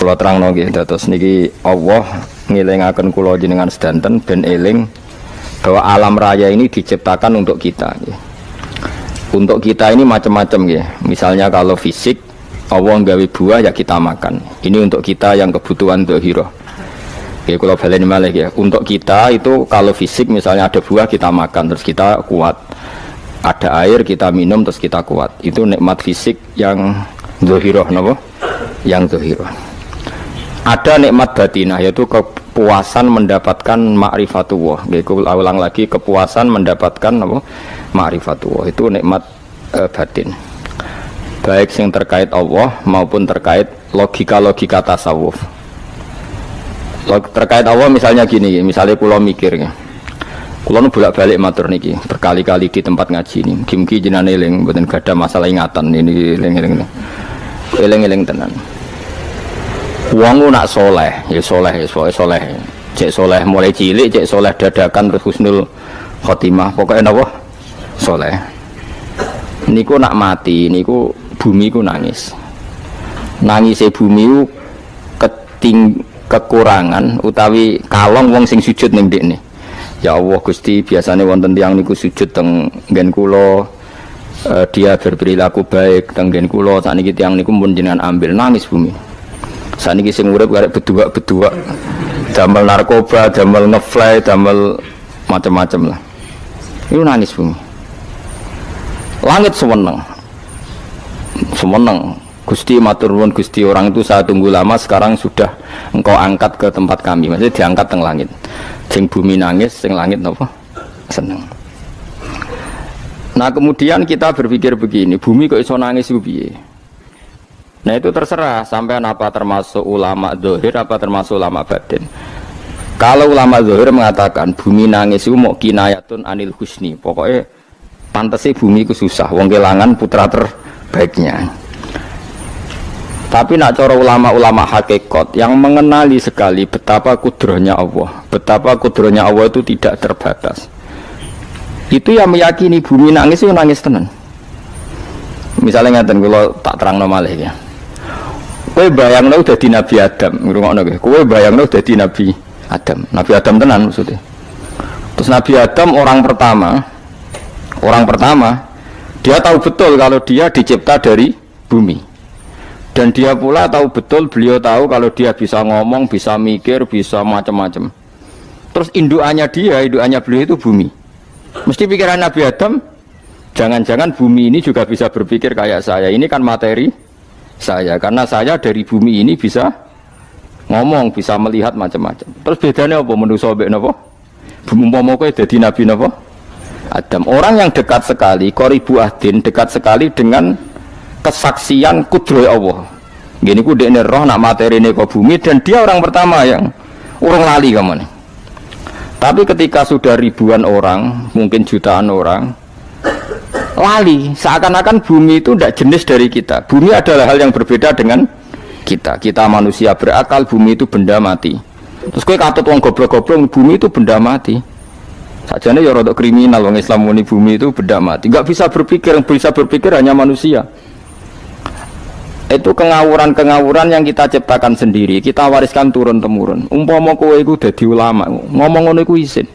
Kula terangno nggih dados niki Allah ngelingaken kula jenengan sedanten ben eling bahwa alam raya ini diciptakan untuk kita nggih. Untuk kita ini macam-macam nggih. Misalnya kalau fisik Allah nggawe buah ya kita makan. Ini untuk kita yang kebutuhan dhahirah. Nggih kula baleni malih ya. Untuk kita itu kalau fisik misalnya ada buah kita makan terus kita kuat. Ada air kita minum terus kita kuat. Itu nikmat fisik yang dhahirah napa? Yang dhahirah. Ada nikmat batinah yaitu kepuasan mendapatkan ma'rifatullah. Aku ulang lagi, kepuasan mendapatkan apa? Ma'rifatullah. Itu nikmat batin. Baik yang terkait Allah maupun terkait logika-logika tasawuf. Terkait Allah misalnya gini, misalnya kula mikir ya. Kula nu bolak-balik matur niki berkali-kali di tempat ngaji ini. Mugi jenengan eling mboten gadah masalah ingatan ini eling-eling. Eling-eling tenan. Wong nak soleh, ya soleh, ya soleh. Cek soleh mulai cilik, cek soleh dadakan terus husnul khotimah. Pokoknya napa? Soleh. Niku nak mati, niku bumi ku nangis. Nangise bumi ku kekurangan utawi kalong wong sing sujud ning ndekne. Ya Allah Gusti, biasanya wonten tiyang niku sujud teng nggen kula. Dia berperilaku baik teng nggen kula, sakniki tiyang niku pun jenengan ambil, nangis bumi. Saniki sing urip karek bedua-bedua, damel narkoba, damel ngefly, damel macam-macam lah. Itu nangis bumi. Langit semeneng. Gusti matur nuwun Gusti, orang itu saya tunggu lama, sekarang sudah engkau angkat ke tempat kami. Maksudnya diangkat teng langit. Sing bumi nangis, sing langit napa? Seneng. Nah, kemudian kita berpikir begini, bumi kok iso nangis ku piye? Nah itu terserah sampean apa termasuk ulama zahir apa termasuk ulama batin. Kalau ulama zahir mengatakan bumi nangis itu mau kinayatun anil husni, pokoknya pantasnya bumi itu susah, wong kelangan putra terbaiknya. Tapi nak cara ulama-ulama hakikat yang mengenali sekali betapa kudrohnya Allah, betapa kudrohnya Allah itu tidak terbatas. Itu yang meyakini bumi nangis itu nangis tenan. Misalnya ngaten kula tak terangno malih ya. Kowe bayangno dadi Nabi Adam, ngrungokno kowe. Kowe bayangno dadi Nabi Adam. Nabi Adam tenan maksudnya. Terus Nabi Adam orang pertama dia tahu betul kalau dia dicipta dari bumi. Dan dia pula tahu betul, beliau tahu kalau dia bisa ngomong, bisa mikir, bisa macam-macam. Terus indukannya beliau itu bumi. Mesti pikiran Nabi Adam, jangan-jangan bumi ini juga bisa berpikir kayak saya. Ini kan materi saya, karena saya dari bumi ini bisa ngomong, bisa melihat macam-macam. Terus bedanya apa manusia mbek napa? Umpama kowe dadi nabi napa? Adam. Orang yang dekat sekali, qoribu ahdin, dekat sekali dengan kesaksian kudroh Allah. Gini ku dekne roh nak materine ke bumi dan dia orang pertama yang urung lali kamane. Tapi ketika sudah ribuan orang, mungkin jutaan orang lali, seakan-akan bumi itu tidak jenis dari kita. Bumi adalah hal yang berbeda dengan kita. Kita manusia berakal, bumi itu benda mati. Terus kowe katut wong goblok-goblok, bumi itu benda mati. Sajane ya rada kriminal wong Islam muni bumi itu benda mati. Enggak bisa berpikir, yang bisa berpikir hanya manusia. Itu kengawuran-kengawuran yang kita ciptakan sendiri, kita wariskan turun-temurun. Umpama kowe iku dadi ulama, ngomong ngono iku isin.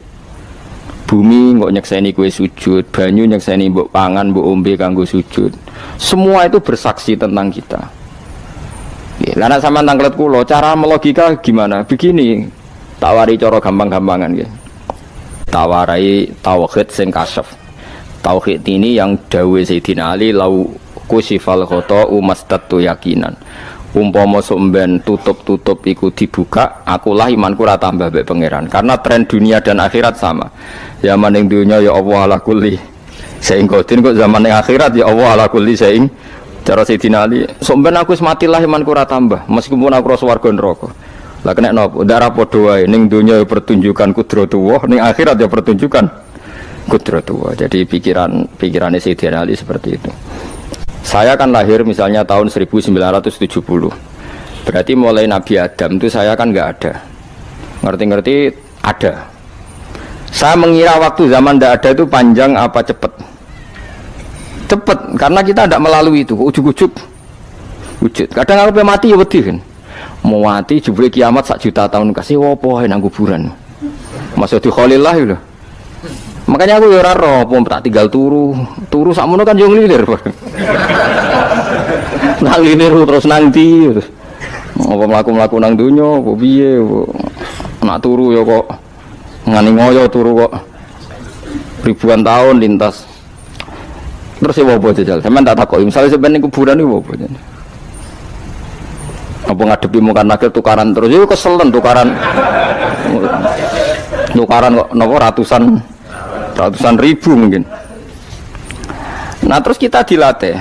Bumi kok nyekseni kue sujud, banyu nyekseni mbok pangan, mbok ombe kanggo sujud. Semua itu bersaksi tentang kita. Lah nek sampean tanglet kula, cara melogika gimana? Begini, tawari cara gampang-gampangan nggih. Tawarai tauhid sing kasyaf. Tauhid ini yang dawuh Sayyidina Ali lau kusifal khota'u mastatu yakinan. Umpama somben tutup iku dibuka, akulah imanku ora tambah mbek pangeran. Karena tren dunia dan akhirat sama. Zaman ning dunia ya Allah ala kulli saing kodin, kok zaman ning akhirat ya Allah ala kulli saing. Cara Sayyidina Ali, somben aku wis matilah imanku ora tambah, meskipun aku ora swarga neraka. Lah kena napa? Ndara padha wae, ning dunia ya pertunjukan kudratullah, ning akhirat ya pertunjukan kudratullah. Jadi pikirannya Sayyidina Ali seperti itu. Saya kan lahir misalnya tahun 1970. Berarti mulai Nabi Adam itu saya kan nggak ada. Ngerti-ngerti ada. Saya mengira waktu zaman tidak ada itu panjang apa cepat? Cepat, karena kita tidak melalui itu. Ujuk-ujuk wujud. Kadang aku mati ya wedi kan. mau mati jebule kiamat 1 juta tahun kasih opo nang kuburan. Maksud di Khalillah lho. Makanya aku ya ora roh, tak tinggal turu sakmono kan yo nglilir. Nang nglilir terus nang ndi terus. Apa mlaku-mlaku nang donya apa piye nak turu ya kok ngani ngoyo turu kok ribuan tahun lintas. Terus ya apa jajal? Sampeyan tak takoki, misale sampeyan ning kuburan iki apa jajal? Apa ngadepi muka nakil tukaran terus itu keselen tukaran kok nopo ratusan ribu mungkin. Nah terus kita dilatih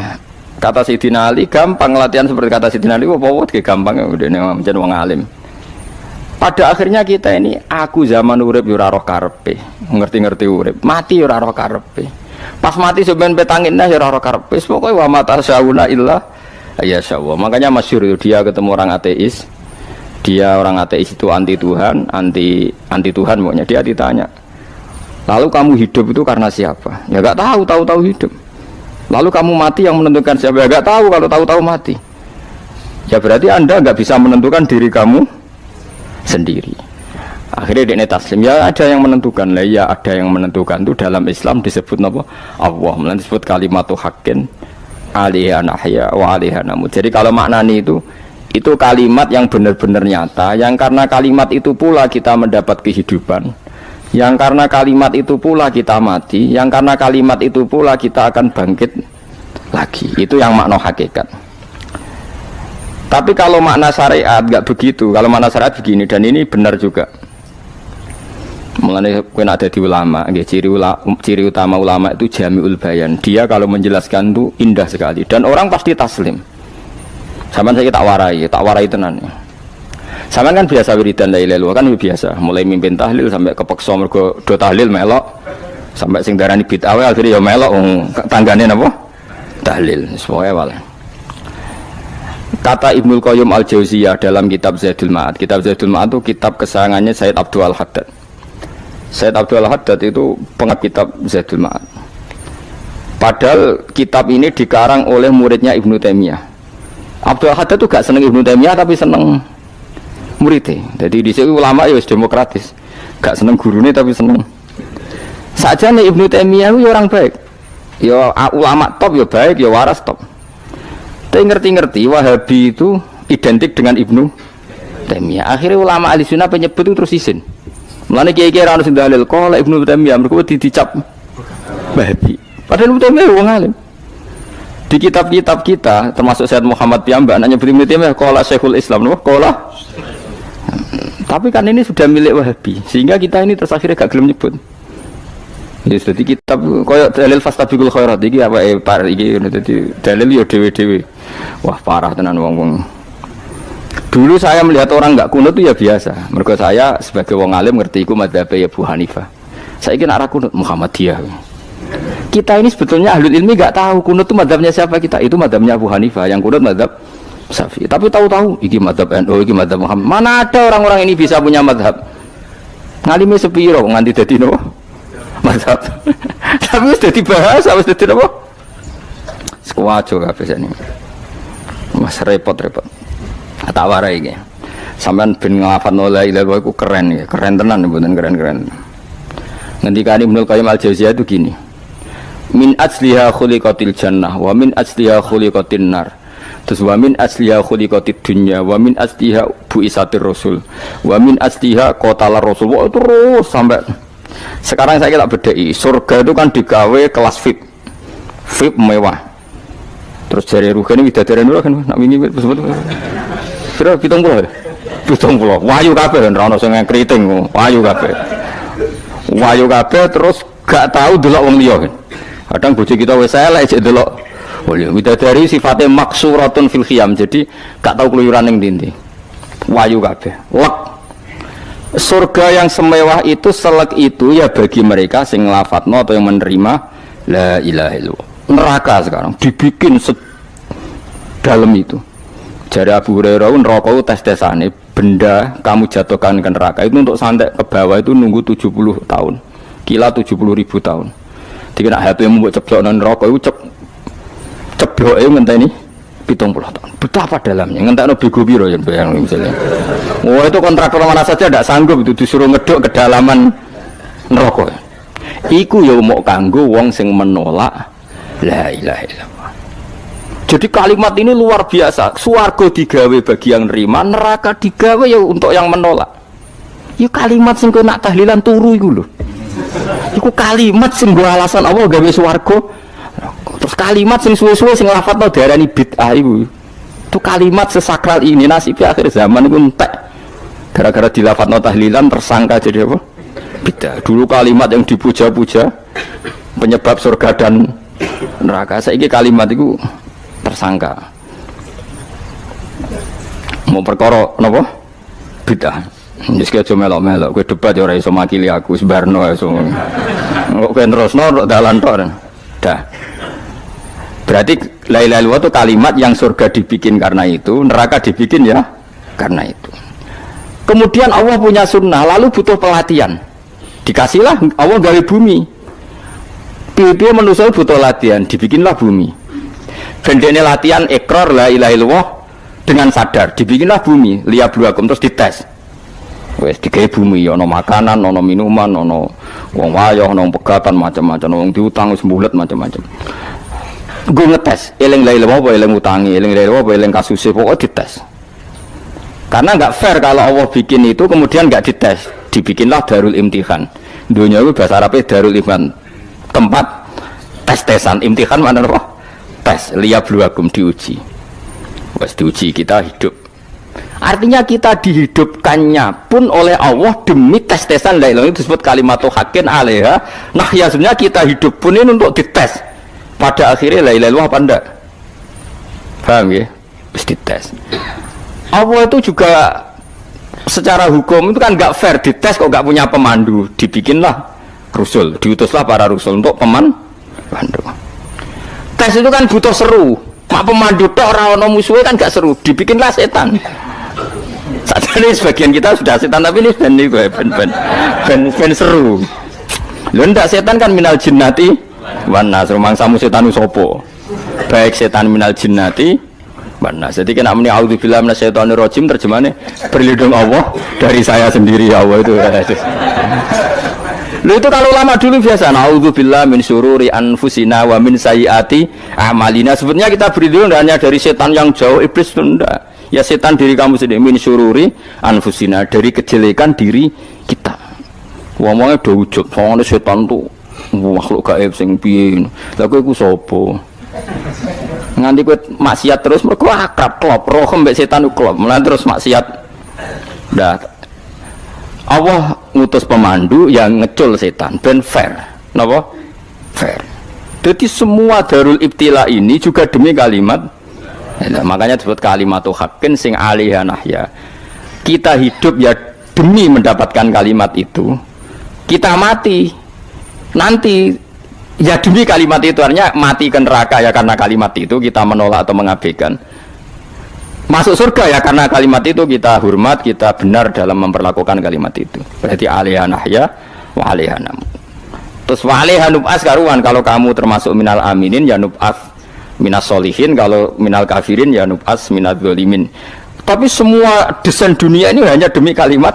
kata Sayyidina Ali gampang latihan seperti kata Sayyidina Ali kayak gampang udah menjadi wong alim. Pada akhirnya kita ini aku zaman urip yo ora roh karepe ngerti-ngerti urip mati yo ora roh karepe pas mati sampean petangine yo ora roh karepe pokoke wa mata sauna illa ya syawah. Makanya masyhur dia ketemu orang ateis. Dia orang ateis itu anti Tuhan, anti Tuhan pokoknya. Dia ditanya, lalu kamu hidup itu karena siapa? Ya gak tahu hidup. Lalu kamu mati yang menentukan siapa? Ya gak tahu, kalau tahu mati. Ya berarti Anda gak bisa menentukan diri kamu sendiri. Akhirnya dia taslim, ya ada yang menentukan. Lah ya ada yang menentukan itu dalam Islam disebut apa? Allah, disebut kalimatu haqqin alaiha nahya wa alaiha namut. Jadi kalau maknanya itu kalimat yang benar-benar nyata, yang karena kalimat itu pula kita mendapat kehidupan, yang karena kalimat itu pula kita mati, yang karena kalimat itu pula kita akan bangkit lagi. Itu yang makna hakikat. Tapi kalau makna syariat nggak begitu. Kalau makna syariat begini, dan ini benar juga. Mengenai kena ada di ulama, ciri utama ulama itu jami'ul bayan. Dia kalau menjelaskan itu indah sekali, dan orang pasti taslim. Sama saya tak warai tenan. Sama kan biasa wiridan la ilaha illallah kan biasa, mulai mimpin tahlil sampai kepeksa mergo do tahlil melok, sampai sing darani bid'ah akhirnya ya melok tanggane napa? Tahlil. Semuanya wale. Kata Ibnul Qayyim Al-Jauziyah dalam kitab Zadul Ma'ad. Kitab Zadul Ma'ad itu kitab kesayangannya Sayyid Abdul Haddad. Sayyid Abdul Haddad itu pengarang kitab Zadul Ma'ad. Padahal kitab ini dikarang oleh muridnya Ibnu Taimiyah. Abdul Haddad itu gak seneng Ibnu Taimiyah tapi seneng muridnya. Jadi di sini ulama ya demokratis, gak seneng gurunya tapi seneng. Saja nih Ibnu Taimiyah itu orang baik, ya ulama top ya baik, ya waras top. Tapi ngerti-ngerti Wahabi itu identik dengan Ibnu Taimiyah. Akhirnya ulama ahli sunnah penyebut itu terus isin. Mulane kiai-kiai ra ono sing dalil kok Ibnu Taimiyah mergo dicap Wahabi. Padahal Ibnu Taimiyah wong alim. Di kitab-kitab kita termasuk Syekh Muhammad Piyambak nanya Ibnu Taimiyah qala Syekhul Islam loh qala. Tapi kan ini sudah milik Wahabi sehingga kita ini terus akhirnya gak gelem nyebut. Ya jadi kitab koyo dalil fastabiqul khairat iki apa par iki dadi dalil yo dhewe-dhewe. Wah parah tenan wong-wong. Dulu saya melihat orang enggak kunut itu ya biasa. Mergo saya sebagai wong alim ngerti iku madzhab Abu Hanifah. Saiki nek ra kunut Muhammadiyah. Kita ini sebetulnya ahlul ilmi enggak tahu kunut itu madzhabnya siapa kita. Itu madzhabnya Abu Hanifah, yang kunut madzhab Syafi'i. Tapi tahu-tahu iki madzhab NU, iki madzhab Muhammad. Mana ada orang-orang ini bisa punya madzhab? Ngalime sepiro nganti dadi nopo? Madzhab. Tapi wis dadi bahasa, wis dadi nopo? Sekuajo kabeh sene. Mas repot-repot. Tak warai iki. Sampeyan ben nglafadzno la ilaha illallah iku keren ya, keren tenan mboten keren-keren. Ngendikane Ibnu Qayyim Al-Jauziyah itu gini. Min asliha khuliqatil jannah wa min asliha khuliqatin nar. Terus wa min asliha khuliqatid dunya wa min asliha buisatir rasul wa min asliha qatalar rasul. Wah, terus sampai sekarang saya tak bedai. Surga itu kan digawe kelas VIP. VIP mewah. Terus jari rugane widadari nura kan nak wingi sebut. Pira 70. 70. Wayu kabeh ora ono sing kriting, wayu kabeh. Wayu kabeh terus gak tahu delok wong liya kan. Kadang bojo kita wis elek jek delok. Oh iya, widadari sifatnya maksuratun fil khiyam. Jadi gak tahu keluyuran ning ndi. Wayu kabeh. Lek. Surga yang semewah itu selek itu ya bagi mereka sing nglafatno atau yang menerima la ilaha illallah. Neraka sekarang dibikin dalam itu. Jari Abu Hurairah neraka itu tes-tesane benda kamu jatuhkan ke neraka itu untuk santai ke bawah itu nunggu 70 tahun. Kila 70.000 tahun. Dikira HP mu mbok ceblokno neraka itu cebloke ngenteni 70 tahun. Betapa dalamnya. Ngentakno bego piro ya bayang misalnya. Oh itu kontraktor mana saja tidak sanggup itu disuruh ngeduk kedalaman neraka. Iku ya mau kanggo wong sing menolak la ilaha illallah. Jadi kalimat ini luar biasa. Swarga digawe bagi yang nerima, neraka digawe ya untuk yang menolak. Ya kalimat sing kowe nak tahlilan turu iku lho. Iku kalimat sing nggo alasan Allah gawe swarga. Terus kalimat sing suwe-suwe sing lafadzno diarani bid'ah iku. Itu kalimat sesakral ini nasibnya akhir zaman iku entek. Gara-gara dilafadzno tahlilan tersangka jadi apa? Bid'ah. Dulu kalimat yang dipuja-puja penyebab surga dan neraka. Saiki kalimat itu tersangka. Mau perkara napa? Bid'ah. Wis ki aja melok-melok, kowe debat ya ora iso makili aku sebarno iso. Kok kowe terusno dalan tok. Dah. Berarti la ilaha illallah itu kalimat yang surga dibikin karena itu, neraka dibikin ya karena itu. Kemudian Allah punya sunnah, lalu butuh pelatihan. Dikasihlah Allah gawe bumi. Piye-piye manusia butuh latihan, dibikinlah bumi. Bendene latihan ikrar la ilaha illallah dengan sadar, dibikinlah bumi, liyabluwakum terus dites. Wes digawe bumi ya ana makanan, ana minuman, ana wong wayah, ana pegatan macam-macam, wong diutang wis mbulet macam-macam. Gue ngetes, eling la ilaha apa eling utangi, eling la ilaha apa eling kasuse, pokoknya dites. Karena nggak fair kalau Allah bikin itu kemudian nggak dites, dibikinlah darul imtihan. Dunia itu bahasa Arabnya darul imtihan, tempat tes-tesan. Imtihan mana apa? Tes, liyabluwakum, diuji. Wes diuji kita hidup. Artinya kita dihidupkannya pun oleh Allah demi tes-tesan la ilaha, itu disebut kalimatu haqqin alaiha. Nah ya sebenarnya kita hidup pun ini untuk dites. Pada akhirnya la ilaha illallah apa enggak? Paham ya? Wis dites. Allah itu juga secara hukum itu kan nggak fair, dites kok nggak punya pemandu, dibikinlah rusul, diutuslah para rusul untuk pemandu. Tes itu kan butuh seru, mak pemandu tok ora ono musuhe kan nggak seru, dibikinlah setan. Saat ini sebagian kita sudah setan tapi ini ben seru. Lho ndak setan kan minal jinnati wan nas, rumangsamu setan sopo. Baik setan minal jinnati wan nas. Jadi kena muni auzubillahi minasyaitonir rajim, terjemahnya berlindung Allah dari saya sendiri ya Allah itu. Lho itu kalau lama dulu biasa auzubillahi min syururi anfusina wa min sayyiati a'malina. Sebetulnya kita berlindung hanya dari setan yang jauh, iblis itu enggak. Ya setan diri kamu sendiri, min syururi anfusina, dari kejelekan diri kita. Ngomongnya do ujug, soalnya setan tuh makhluk gaib sing piye. Lah kowe iku sapa? Nganti kowe maksiat terus mergo akrab klop, roh mbek setan klop, mulai terus maksiat. Dah Allah ngutus pemandu yang ngecul setan ben fair. Napa? Fair. Jadi semua darul ibtila ini juga demi kalimat. Nah, makanya disebut kalimatu haqqin sing alaiha nahya. Kita hidup ya demi mendapatkan kalimat itu. Kita mati nanti ya demi kalimat itu, artinya mati ke neraka ya karena kalimat itu kita menolak atau mengabaikan. Masuk surga ya karena kalimat itu kita hormat, kita benar dalam memperlakukan kalimat itu. Berarti alaiha nahya wa alaiha nam. Terus wa alaiha nub'as karuan, kalau kamu termasuk minal aminin ya nub'as minas solihin, kalau minal kafirin ya nub'as minal zolimin. Tapi semua desain dunia ini hanya demi kalimat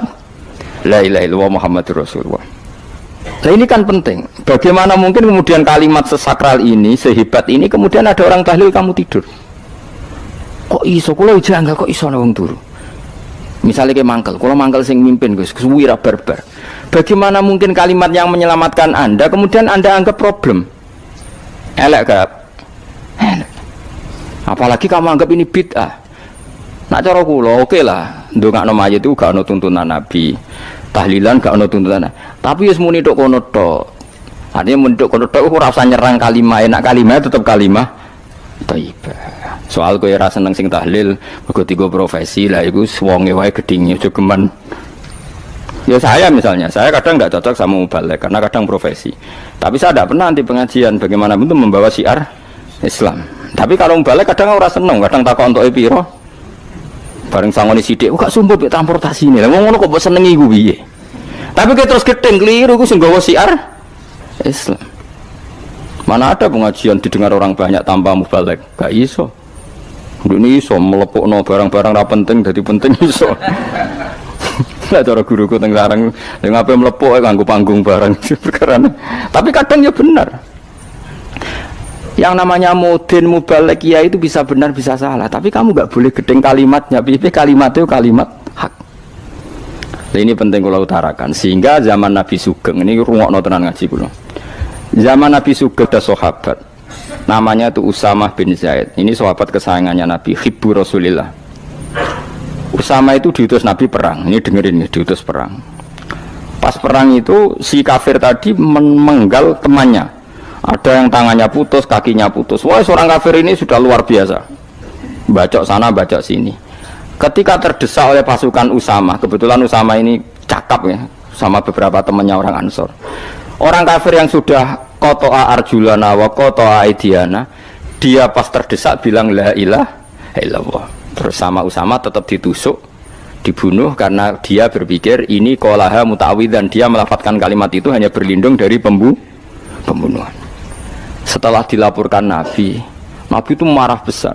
la ilaha illallah Muhammadur Rasulullah. Nah ini kan penting. Bagaimana mungkin kemudian kalimat sesakral ini, sehebat ini, kemudian ada orang tahlil kamu tidur? Kok iso? Kalau janggal kok iso wong turu? Misalnya kayak mangkel, kalau mangkel sing mimpin guys, kesuwira barbar. Bagaimana mungkin kalimat yang menyelamatkan Anda kemudian Anda anggap problem? Elek gak? Elek. Apalagi kamu anggap ini bid'ah. Nak cara kula oke lah, ndongakno mayit itu gak ono tuntunan Nabi. Tahlilan gak ono tuntunan. Tapi wis muni tok kono tok. Artinya muni tok kono tok ora usah nyerang kalimah, enak kalimah tetap kalimah thayyibah. Soal kowe ora seneng sing tahlil, mergo tiga profesi lah iku wonge wae gedhinge aja geman. Ya saya misalnya, saya kadang tidak cocok sama mubalek karena kadang profesi. Tapi saya tidak pernah anti pengajian bagaimana itu membawa syiar Islam. Tapi kalau mubalek kadang ora seneng, kadang takon entuk piro. Bareng sangone sithik, kok sumpah mek transportasi ini. Lah ngono kok mbok senengi iku piye? Tapi kowe terus gedeng keliru iku sing nggawa syiar Islam. Mana ada pengajian didengar orang banyak tanpa mubalek? Gak iso. Ini iso melepukno barang-barang ra penting dadi penting iso. Lah cara guruku teng sareng ning ape melepuk kanggo panggung barang perkara. Tapi kadang ya benar. Yang namanya mudin mubalek ya itu bisa benar bisa salah, tapi kamu nggak boleh gedeng kalimatnya. Piye kalimat itu kalimat hak. Nah, ini penting kula utarakan sehingga zaman Nabi Sugeng ini rungokno tenan ngaji kula. Zaman Nabi Sugeng ada sahabat namanya itu Usamah bin Zaid. Ini sahabat kesayangannya Nabi, hibbu Rasulillah. Usama itu diutus Nabi perang. Ini dengerin nih, diutus perang. Pas perang itu si kafir tadi menggal temannya. Ada yang tangannya putus, kakinya putus. Wah, seorang kafir ini sudah luar biasa. Bacok sana, bacok sini. Ketika terdesak oleh pasukan Usama, kebetulan Usama ini cakap ya, sama beberapa temannya orang Ansor. Orang kafir yang sudah kotoa arjulana wa kotoa aidiana, dia pas terdesak bilang la ilaha illallah. Terus sama Usama tetap ditusuk, dibunuh karena dia berpikir ini qolaha muta'awwidzan, dia melafadzkan kalimat itu hanya berlindung dari pembunuhan. Setelah dilaporkan Nabi itu marah besar.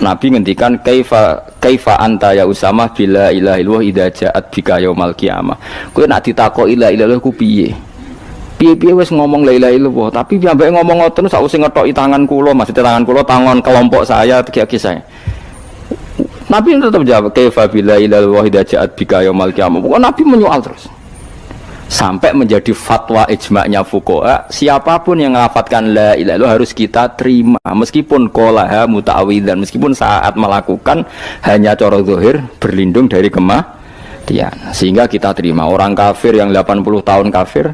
Nabi ngendikan kaifa anta ya Usama bila ilaha illallah idza ja'at bika yaumal qiyamah. Kowe nek ditakoki la ilaha illallah ku piye? Piye-piye wis ngomong la ilaha illallah, tapi piambake ngomong ngoten sakwise ngethoki tangan kula, maksudnya tangan kula tangan kelompok saya, kaki saya. Nabi tetap jawab kaifa bila ilaha illallah idza ja'at bika yaumal qiyamah. Pokoknya Nabi menyoal terus. Sampai menjadi fatwa ijma'nya fuqaha, siapapun yang melafadzkan la ilaha illallah harus kita terima meskipun qolaha muta'awwidzan, meskipun saat melakukan hanya cara zahir berlindung dari kematian, sehingga kita terima. Orang kafir yang 80 tahun kafir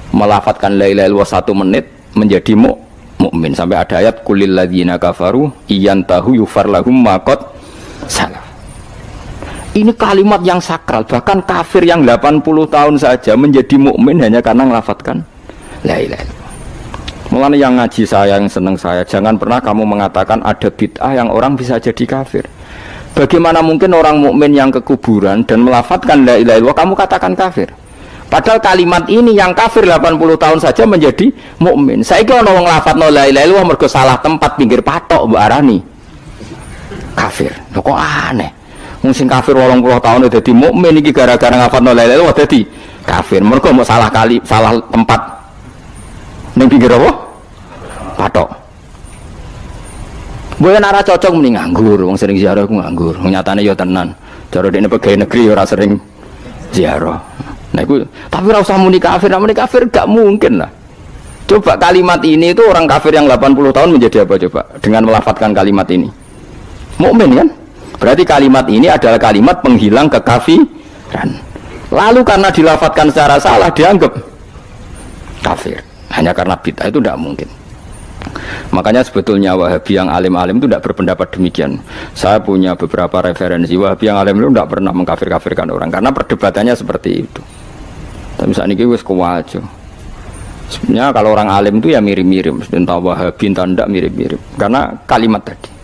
melafadzkan la ilaha illallah 1 menit menjadi mukmin. Sampai ada ayat qulil ladzina kafaru iyantahu yufar lahum ma qad salaf. Ini kalimat yang sakral, bahkan kafir yang 80 tahun saja menjadi mukmin hanya karena melafadzkan la ilaha illallah. Mulane yang ngaji saya, yang seneng saya, jangan pernah kamu mengatakan ada bid'ah yang orang bisa jadi kafir. Bagaimana mungkin orang mukmin yang ke kuburan dan melafadzkan la ilaha illallah kamu katakan kafir? Padahal kalimat ini yang kafir 80 tahun saja menjadi mukmin. Saiki ana wong lafadzno la ilaha illallah mergo salah tempat pinggir patok mbok arani kafir. Lho kok aneh. Wong sing kafir 80 tahun dadi mukmin iki gara-gara ngafalno la ilaha illallah dadi kafir. Mergo mau salah tempat ning pinggir apa? Patok. Mboten ora cocok muni nganggur, wong sering ziarah ku nganggur. Nyatane ya tenan. Cara dekne pegawai negeri ora sering ziarah. Nah iku tapi ora usah muni kafir, muni kafir gak mungkin lah. Coba kalimat ini itu orang kafir yang 80 tahun menjadi apa coba dengan melafadzkan kalimat ini? Mukmin kan? Berarti kalimat ini adalah kalimat penghilang kekafiran. Lalu karena dilafadzkan secara salah dianggap kafir. Hanya karena bid'ah itu tidak mungkin. Makanya sebetulnya Wahabi yang alim-alim itu tidak berpendapat demikian. Saya punya beberapa referensi Wahabi yang alim itu tidak pernah mengkafir-kafirkan orang karena perdebatannya seperti itu. Tapi saat ini wis kuwajo. Sebenarnya kalau orang alim itu ya mirip-mirip, entah Wahabi entah tidak mirip-mirip karena kalimat tadi.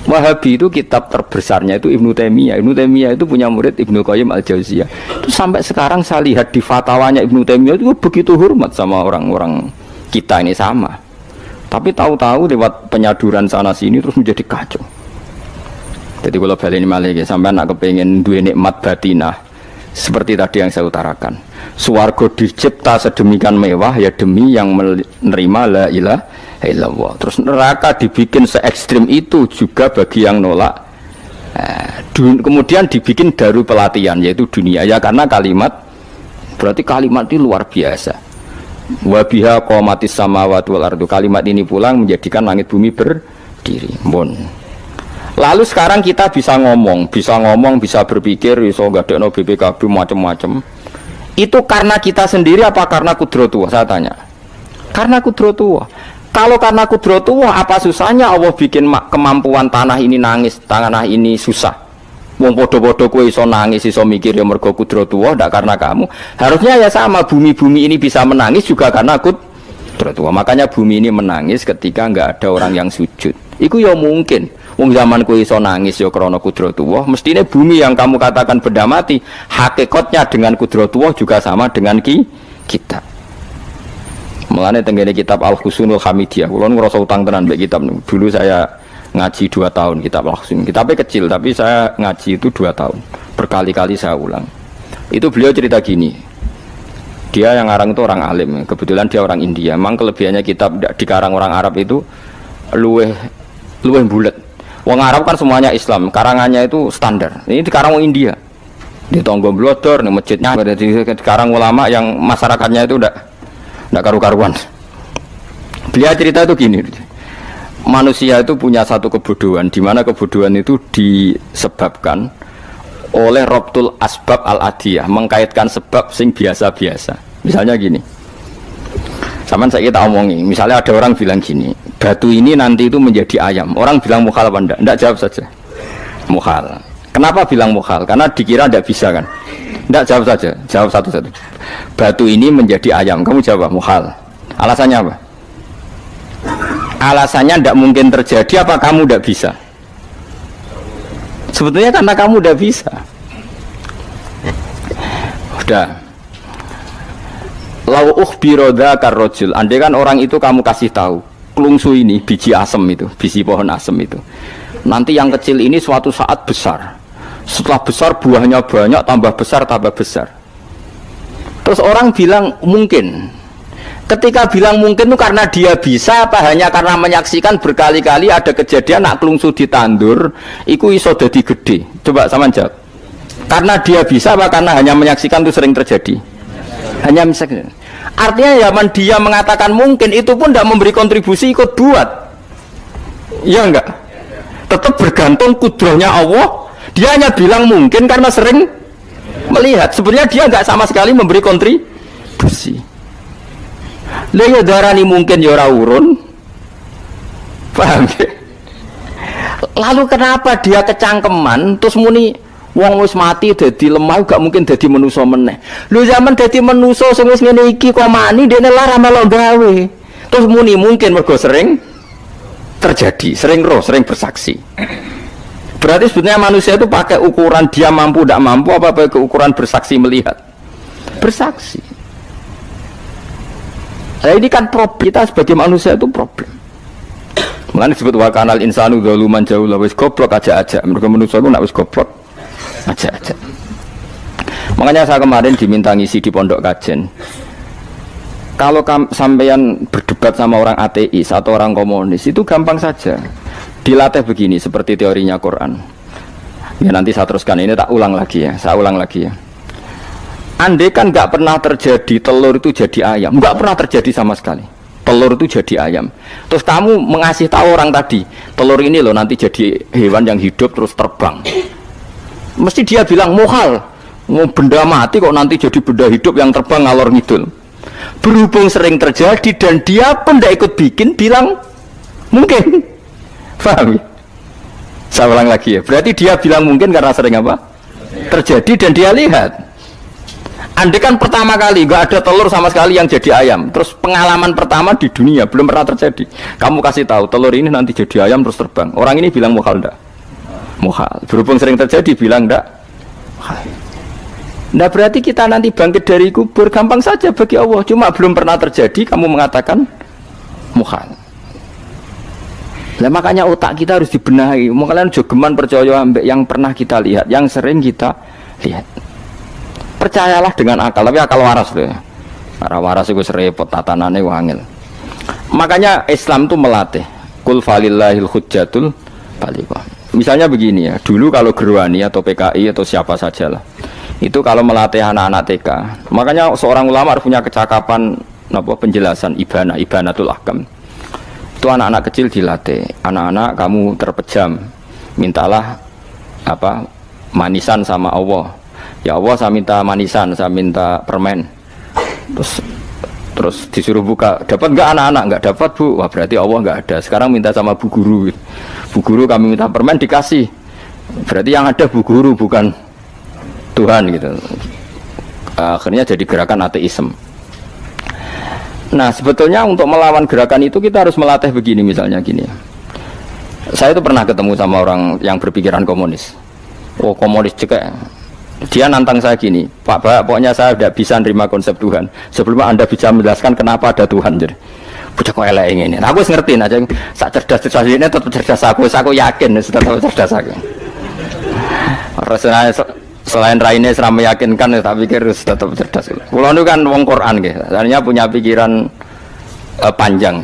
Wahabi itu kitab terbesarnya itu Ibnu Taimiyah. Ibnu Taimiyah itu punya murid Ibnu Qayyim Al-Jauziyah. Itu sampai sekarang saya lihat di fatwanya Ibnu Taimiyah itu begitu hormat sama orang-orang kita ini sama. Tapi tahu-tahu lewat penyaduran sana sini terus menjadi kacau. Jadi kalau balik ini malah sampai nak kepengen dua nikmat batinah seperti tadi yang saya utarakan. Swarga dicipta sedemikian mewah ya demi yang menerima la ilaha illallah. Terus neraka dibikin se ekstrim itu juga bagi yang nolak. Kemudian dibikin daru pelatihan yaitu dunia ya karena kalimat berarti kalimat itu luar biasa. Wa biha qamatis samawati wal ardu. Kalimat ini pulang menjadikan langit bumi berdiri. Bon. Lalu sekarang kita bisa ngomong, bisa berpikir, iso ngadekno BPKB macam-macam. Itu karena kita sendiri apa karena kudratullah? Saya tanya. Karena kudratullah. Kalau karena kudratullah, apa susahnya Allah bikin kemampuan tanah ini nangis, tanah ini susah. Wong podo-podo kowe iso nangis, iso mikir ya mergo kudratullah, ndak karena kamu. Harusnya ya sama, bumi-bumi ini bisa menangis juga karena kudratullah. Makanya bumi ini menangis ketika enggak ada orang yang sujud. Iku ya mungkin. Wong zaman kowe iso nangis ya krana kudratullah, mestine bumi yang kamu katakan benda mati, hakikatnya dengan kudratullah juga sama dengan kita. Mulane tenggene kitab Al-Husunul Hamidiyah, kula ngrasa utang tenan mbek kitab niku. Dulu saya ngaji 2 tahun kitab Al-Husun. Kitabnya kecil tapi saya ngaji itu 2 tahun. Berkali-kali saya ulang. Itu beliau cerita gini. Dia yang ngarang itu orang alim, kebetulan dia orang India. Memang kelebihannya kitab dikarang orang Arab itu luweh bulet. Wong Arab kan semuanya Islam, karangannya itu standar. Ini dikarang orang India. Di Tonggo Blodor, di masjidnya, dikarang ulama yang masyarakatnya itu tidak karu-karuan. Beliau cerita itu gini, manusia itu punya satu kebodohan, di mana kebodohan itu disebabkan oleh robtul asbab al-adiyah, mengkaitkan sebab sing biasa-biasa. Misalnya gini, sama saya kita omongi, misalnya ada orang bilang gini, batu ini nanti itu menjadi ayam, orang bilang mukhal apa enggak? Enggak, jawab saja mukhal. Kenapa bilang mukhal? Karena dikira enggak bisa kan? Enggak, jawab saja, jawab satu-satu. Batu ini menjadi ayam, kamu jawab mukhal. Alasannya apa? Alasannya enggak mungkin terjadi, apa kamu enggak bisa? Sebetulnya karena kamu udah bisa. Udah. Lau ukhbiro dzakar rajul. Andai kan orang itu kamu kasih tahu, klungsu ini biji asem itu, biji pohon asem itu. Nanti yang kecil ini suatu saat besar. Setelah besar buahnya banyak, tambah besar, tambah besar. Terus orang bilang mungkin. Ketika bilang mungkin itu karena dia bisa apa hanya karena menyaksikan berkali-kali ada kejadian nak klungsu ditandur iku iso dadi gede. Coba sama jawab. Karena dia bisa apa karena hanya menyaksikan itu sering terjadi? Hanya menyaksikan. Artinya zaman dia mengatakan mungkin itu pun tidak memberi kontribusi ikut buat. Ya enggak? Tetap bergantung kudrahnya Allah. Dia hanya bilang mungkin karena sering melihat. Sebenarnya dia enggak sama sekali memberi kontribusi. Lha ya darani mungkin ya ora urun. Paham ya? Lalu kenapa dia kecangkeman terus muni wong wis mati dadi lemah gak mungkin dadi manusa meneh. Lho zaman dadi manusa sing wis ngene iki kok mani dene lara melok gawe. Terus muni mungkin mergo sering terjadi, sering roh, sering bersaksi. Berarti sebenarnya manusia itu pakai ukuran dia mampu tidak mampu apa pakai ukuran bersaksi melihat? Bersaksi. Nah ini kan problem kita sebagai manusia itu problem. Mengenai disebut wakanal insanu zaluman jauh lah wis goblok aja. Mereka manusia itu nak wis goblok aja. Makanya saya kemarin diminta ngisi di pondok kajen. Kalau sampeyan berdebat sama orang ateis atau orang komunis itu gampang saja. Dilatih begini seperti teorinya Quran. Ya nanti saya teruskan ini tak ulang lagi ya. Saya ulang lagi ya. Andai kan nggak pernah terjadi telur itu jadi ayam, nggak pernah terjadi sama sekali. Telur itu jadi ayam. Terus kamu mengasih tahu orang tadi, telur ini loh nanti jadi hewan yang hidup terus terbang. Mesti dia bilang mukhal, mau benda mati kok nanti jadi benda hidup yang terbang ngalor ngidul. Berhubung sering terjadi dan dia pun tidak ikut bikin, bilang mungkin. Paham? Saya ulang lagi ya. Berarti dia bilang mungkin karena sering apa? Terjadi dan dia lihat. Andai kan pertama kali nggak ada telur sama sekali yang jadi ayam, terus pengalaman pertama di dunia belum pernah terjadi. Kamu kasih tahu telur ini nanti jadi ayam terus terbang. Orang ini bilang mukhal enggak? Mukhal. Berhubung sering terjadi bilang enggak? Mukhal. Nah berarti kita nanti bangkit dari kubur gampang saja bagi Allah. Cuma belum pernah terjadi kamu mengatakan mukhal. Nah makanya otak kita harus dibenahi. Makanya jogeman percaya ambek yang pernah kita lihat, yang sering kita lihat. Percayalah dengan akal, tapi akal waras loh. Para waras itu serempet tatanannya wangil. Makanya Islam itu melatih. Kul falillahil hujjatul balighah. Misalnya begini ya, dulu kalau Gerwani atau PKI atau siapa sajalah, itu kalau melatih anak-anak TK, makanya seorang ulama harus punya kecakapan penjelasan ibanatul ahkam. Itu anak-anak kecil dilatih. Anak-anak kamu terpejam, mintalah manisan sama Allah. Ya Allah saya minta manisan, saya minta permen. Terus disuruh buka, dapat nggak anak-anak? Nggak dapat bu, wah berarti Allah nggak ada. Sekarang minta sama bu guru. Bu guru kami minta permen dikasih. Berarti yang ada bu guru bukan Tuhan gitu. Akhirnya jadi gerakan ateisme. Nah sebetulnya untuk melawan gerakan itu kita harus melatih begini misalnya gini. Saya itu pernah ketemu sama orang yang berpikiran komunis. Oh komunis cekek. Dia nantang saya gini, Pak, pokoknya saya tidak bisa nerima konsep Tuhan sebelum Anda bisa menjelaskan kenapa ada Tuhan. Jadi, bocah kok elek ini. Nah, aku ngerti aja, sak cerdas ini tetap cerdas aku yakin tetap cerdas aku. Rasanya selain raine selama meyakinkan, tak pikir tetap cerdas. Kulo itu kan wong Quran gitu, artinya punya pikiran panjang.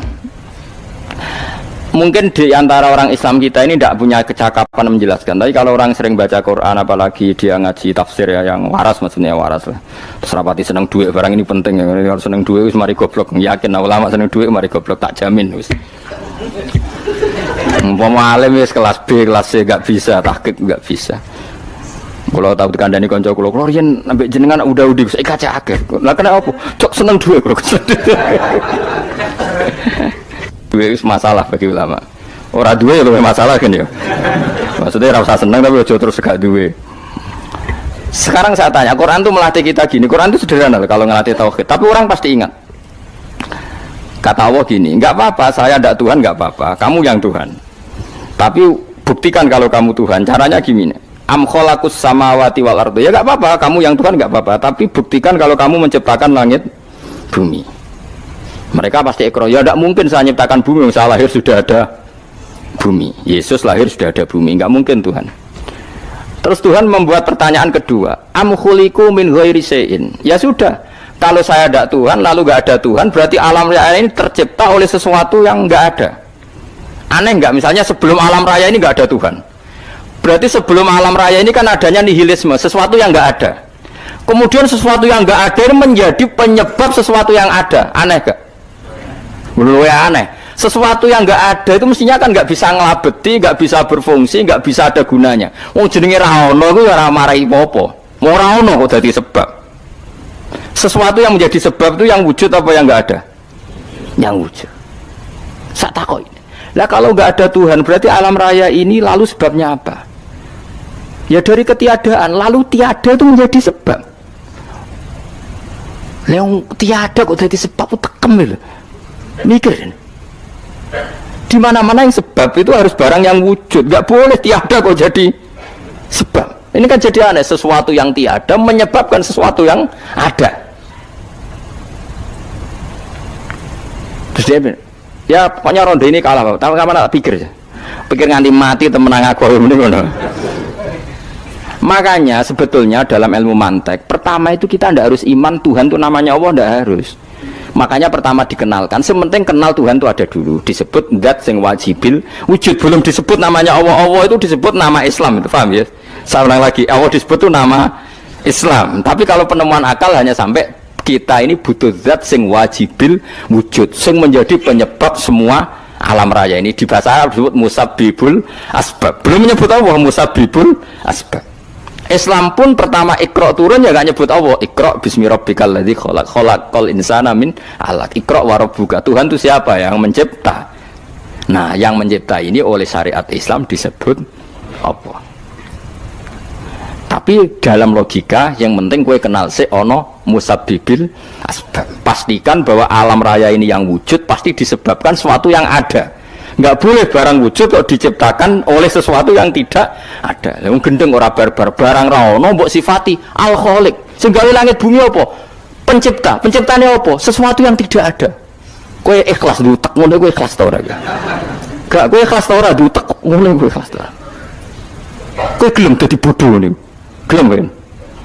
Mungkin di antara orang Islam kita ini tidak punya kecakapan menjelaskan. Tapi kalau orang sering baca Quran, apalagi dia ngaji tafsir ya, yang waras maksudnya waras lah. Terus rapati seneng duit, barang ini penting ya. Kalau seneng duit, mari goblok. Yakin ulama seneng duit, mari goblok, tak jamin. Umpama alim wis kelas B, kelas C gak bisa, tahqiq gak bisa. Kalau tahu dikandani konco kulo riyen ambek jenengan udah saya kaca akeh. Lah kena apa? Cok seneng duit kulo. Duit itu masalah bagi ulama. Orang duit lebih masalah kan ya. Maksudnya rasa senang tapi ojo terus gak duit. Sekarang saya tanya, Quran itu melatih kita gini. Quran itu sederhana kalau ngelatih tauhid. Tapi orang pasti ingat. Kata Allah gini, nggak apa-apa, saya tidak Tuhan, nggak apa-apa. Kamu yang Tuhan. Tapi buktikan kalau kamu Tuhan. Caranya gini. Am khalaqus samawati wal ardi. Ya nggak apa-apa, kamu yang Tuhan nggak apa-apa. Tapi buktikan kalau kamu menciptakan langit, bumi. Mereka pasti ikrar, ya tidak mungkin saya menciptakan bumi, saya lahir sudah ada bumi. Yesus lahir sudah ada bumi, nggak mungkin Tuhan. Terus Tuhan membuat pertanyaan kedua, am khuliqu min ghairi syai'in. Ya sudah, kalau saya tidak Tuhan, lalu nggak ada Tuhan, berarti alam raya ini tercipta oleh sesuatu yang nggak ada. Aneh nggak? Misalnya sebelum alam raya ini nggak ada Tuhan, berarti sebelum alam raya ini kan adanya nihilisme, sesuatu yang nggak ada. Kemudian sesuatu yang nggak ada ini menjadi penyebab sesuatu yang ada. Aneh gak? Menurut aneh, sesuatu yang nggak ada itu mestinya kan nggak bisa ngelabeti, nggak bisa berfungsi, nggak bisa ada gunanya. Wong jenenge ra ono iku ora marai apa-apa. Mau ra ono kok dadi sebab. Sesuatu yang menjadi sebab itu yang wujud apa yang nggak ada? Yang wujud. Sak takoki. Lah kalau nggak ada Tuhan, berarti alam raya ini lalu sebabnya apa? Ya dari ketiadaan, lalu tiada itu menjadi sebab. Yang tiada kok jadi sebab itu tekem lho. Mikir di mana-mana yang sebab itu harus barang yang wujud, nggak boleh tiada kok jadi sebab. Ini kan jadi aneh, sesuatu yang tiada menyebabkan sesuatu yang ada. Terus dia ya pokoknya ronde ini kalah, tahu kapan tak pikir nganti mati temenang aku ini. Makanya sebetulnya dalam ilmu mantek pertama itu kita tidak harus iman Tuhan itu namanya Allah, tidak harus. Makanya pertama dikenalkan, sementing kenal Tuhan itu ada dulu, disebut zat sing wajibil wujud, belum disebut namanya Allah. Allah itu disebut nama Islam, itu paham ya? Saya ulang lagi, Allah disebut itu nama Islam. Tapi kalau penemuan akal hanya sampai kita ini butuh zat sing wajibil wujud, sing menjadi penyebab semua alam raya ini. Di bahasa Arab disebut musabbibul asbab, belum menyebut Allah musabbibul asbab. Islam pun pertama Iqra turun ya gak nyebut Allah. Iqra bismi rabbikal ladzi khalaq, khalaqal insana min 'alaq. Iqra wa rabbuka. Tuhan itu siapa? Yang mencipta. Nah, yang mencipta ini oleh syariat Islam disebut Allah. Tapi dalam logika yang penting kowe kenal sik ono musabbibil asbab. Pastikan bahwa alam raya ini yang wujud pasti disebabkan sesuatu yang ada. Nggak boleh barang wujud kok diciptakan oleh sesuatu yang tidak ada. Yang gendeng ora barbar, barang ra ono mbok sifati al-khaliq. Sing gawe langit bumi apa? Pencipta. Penciptane apa? Sesuatu yang tidak ada. Kowe ikhlas dutek ngono kowe ikhlas ta ora? Gak kowe ikhlas ta ora dutek ngono kowe ikhlas ta. Kowe gelem dadi bodho niku. Gelem kan?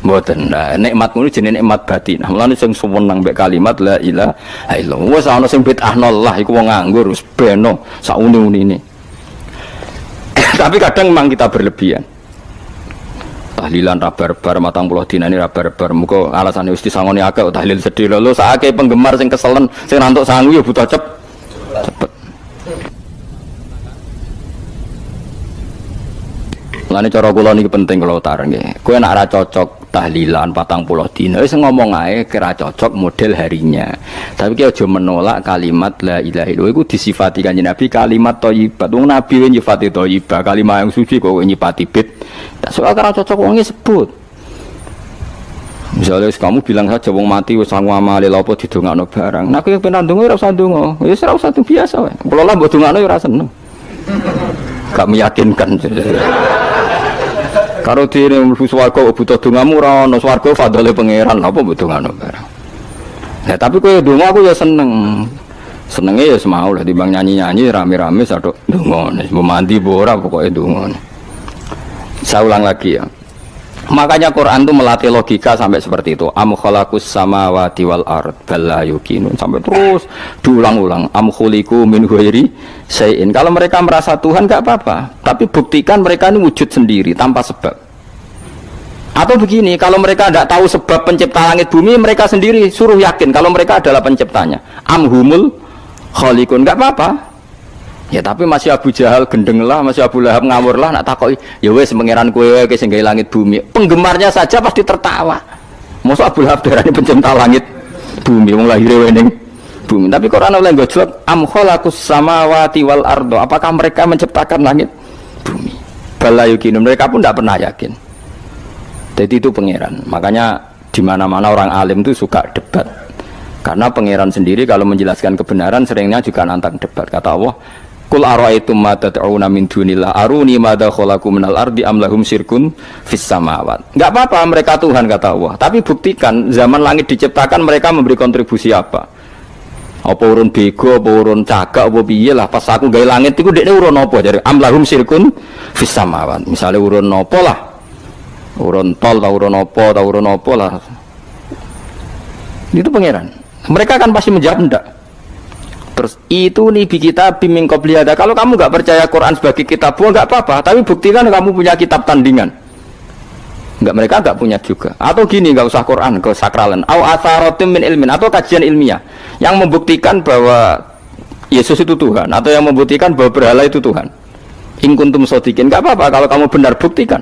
Mboten. Nah, nikmat ngono jenenge nikmat batin. Nah, mulane sing suwenang mbek kalimat la ilaha illallah. Wis ana sing bid'ahno Allah iku wong nganggur wis beno sak uni-unine. Tapi kadang memang kita berlebihan. Tahlilan rabar-bar 40 dina ini rabar-bar. Muga alasane wis disangoni akeh tahlil sedih lho sakake penggemar sing keselen sing rantuk sangu ya butuh cepet. Mulane cara kula niki penting kula utar nggih. Kowe nek ora cocok tahlilan 40 dina wis ngomong ae kira cocok model harinya. Tapi ki aja menolak kalimat la ilaha illallah iku disifati Kanjeng Nabi kalimat thayyibat. Wong Nabi nyifati thayyibah, kalimat yang suci kok nyifati bid. Tak soal kira cocok wong sebut. Misalnya kamu bilang saja wong mati wis sangu amale lha apa didongakno barang. Nek kowe pengen ndonga ora usah ndonga. Wis ora usah biasa wae. Kula lah mbok dongakno ya ora seneng. Gak meyakinkan. Karo dene mlebu swarga butuh dongamu ora ono swarga fadhole pangeran apa butuh ngono barang. Nah, tapi kowe donga aku ya seneng. Senenge ya semau lah timbang nyanyi-nyanyi rame-rame sadok donga. Mbok mandi mbok ora pokoke donga. Saya ulang lagi ya. Makanya Quran itu melatih logika sampai seperti itu. Am khalaqus samawati wal ard bal la yuqinun, sampai terus diulang-ulang. Am khuliqu min ghairi syai'in. Kalau mereka merasa Tuhan enggak apa-apa, tapi buktikan mereka ini wujud sendiri tanpa sebab. Atau begini, kalau mereka tidak tahu sebab pencipta langit bumi, mereka sendiri suruh yakin kalau mereka adalah penciptanya. Am humul khaliqun, enggak apa-apa. Ya tapi masih Abu Jahal gendeng lah, masih Abu Lahab ngawur lah, nak takoki ya wes pangeran kowe wae sing gawe langit bumi. Penggemarnya saja pasti tertawa. Mosok Abu Lahab darane pencipta langit bumi, wong lahire ning bumi. Tapi Quran oleh gojlok am khalaqus samawati wal ardo. Apakah mereka menciptakan langit bumi? Bala yuqinun, mereka pun tidak pernah yakin. Jadi itu pangeran. Makanya di mana-mana orang alim itu suka debat. Karena pangeran sendiri kalau menjelaskan kebenaran seringnya juga nantang debat. Kata Allah, Qul ara'aytum ma tad'una min dunillah aruni madza khalaqu minal ardi am lahum syirkun fis samawat. Enggak apa-apa mereka Tuhan kata Allah, tapi buktikan zaman langit diciptakan mereka memberi kontribusi apa? Apa urun bego, apa urun cagak, apa piye lah pas aku gawe langit iku dekne urun apa jare am lahum syirkun fis samawat. Misale urun apa lah? Urun tol ta urun apa lah. Itu pangeran. Mereka kan pasti menjawab enggak. Terus itu nih kita bimbing qobliyada. Kalau kamu nggak percaya Quran sebagai kitab nggak apa-apa, tapi buktikan kamu punya kitab tandingan. Nggak, mereka nggak punya juga. Atau gini, nggak usah Quran, ke sakralan. Au atharatim min ilmin, atau kajian ilmiah yang membuktikan bahwa Yesus itu Tuhan, atau yang membuktikan bahwa berhala itu Tuhan. In kuntum shodiqin, nggak apa-apa kalau kamu benar, buktikan.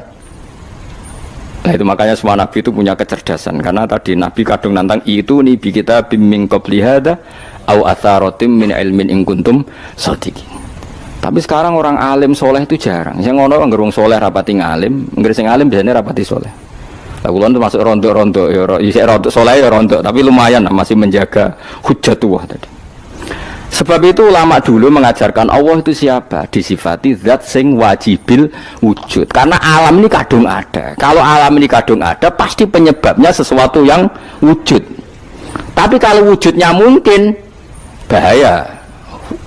Nah itu makanya semua nabi itu punya kecerdasan, karena tadi nabi kadung nantang itu nih kita bimbing qobliyada au atharatim min ilmin in kuntum shodiqin. Tapi sekarang orang alim soleh itu jarang. Yang ngono ngerung soleh rapati ngalim, nggak sing alim biasanya rapati soleh. Lah kula termasuk rontok-rontok ya rontok soleh ya rontok, tapi lumayan masih menjaga hujjatullah tadi. Sebab itu ulama dulu mengajarkan Allah itu siapa? Disifati zat sing wajibil wujud. Karena alam ini kadung ada. Kalau alam ini kadung ada, pasti penyebabnya sesuatu yang wujud. Tapi kalau wujudnya mungkin, bahaya.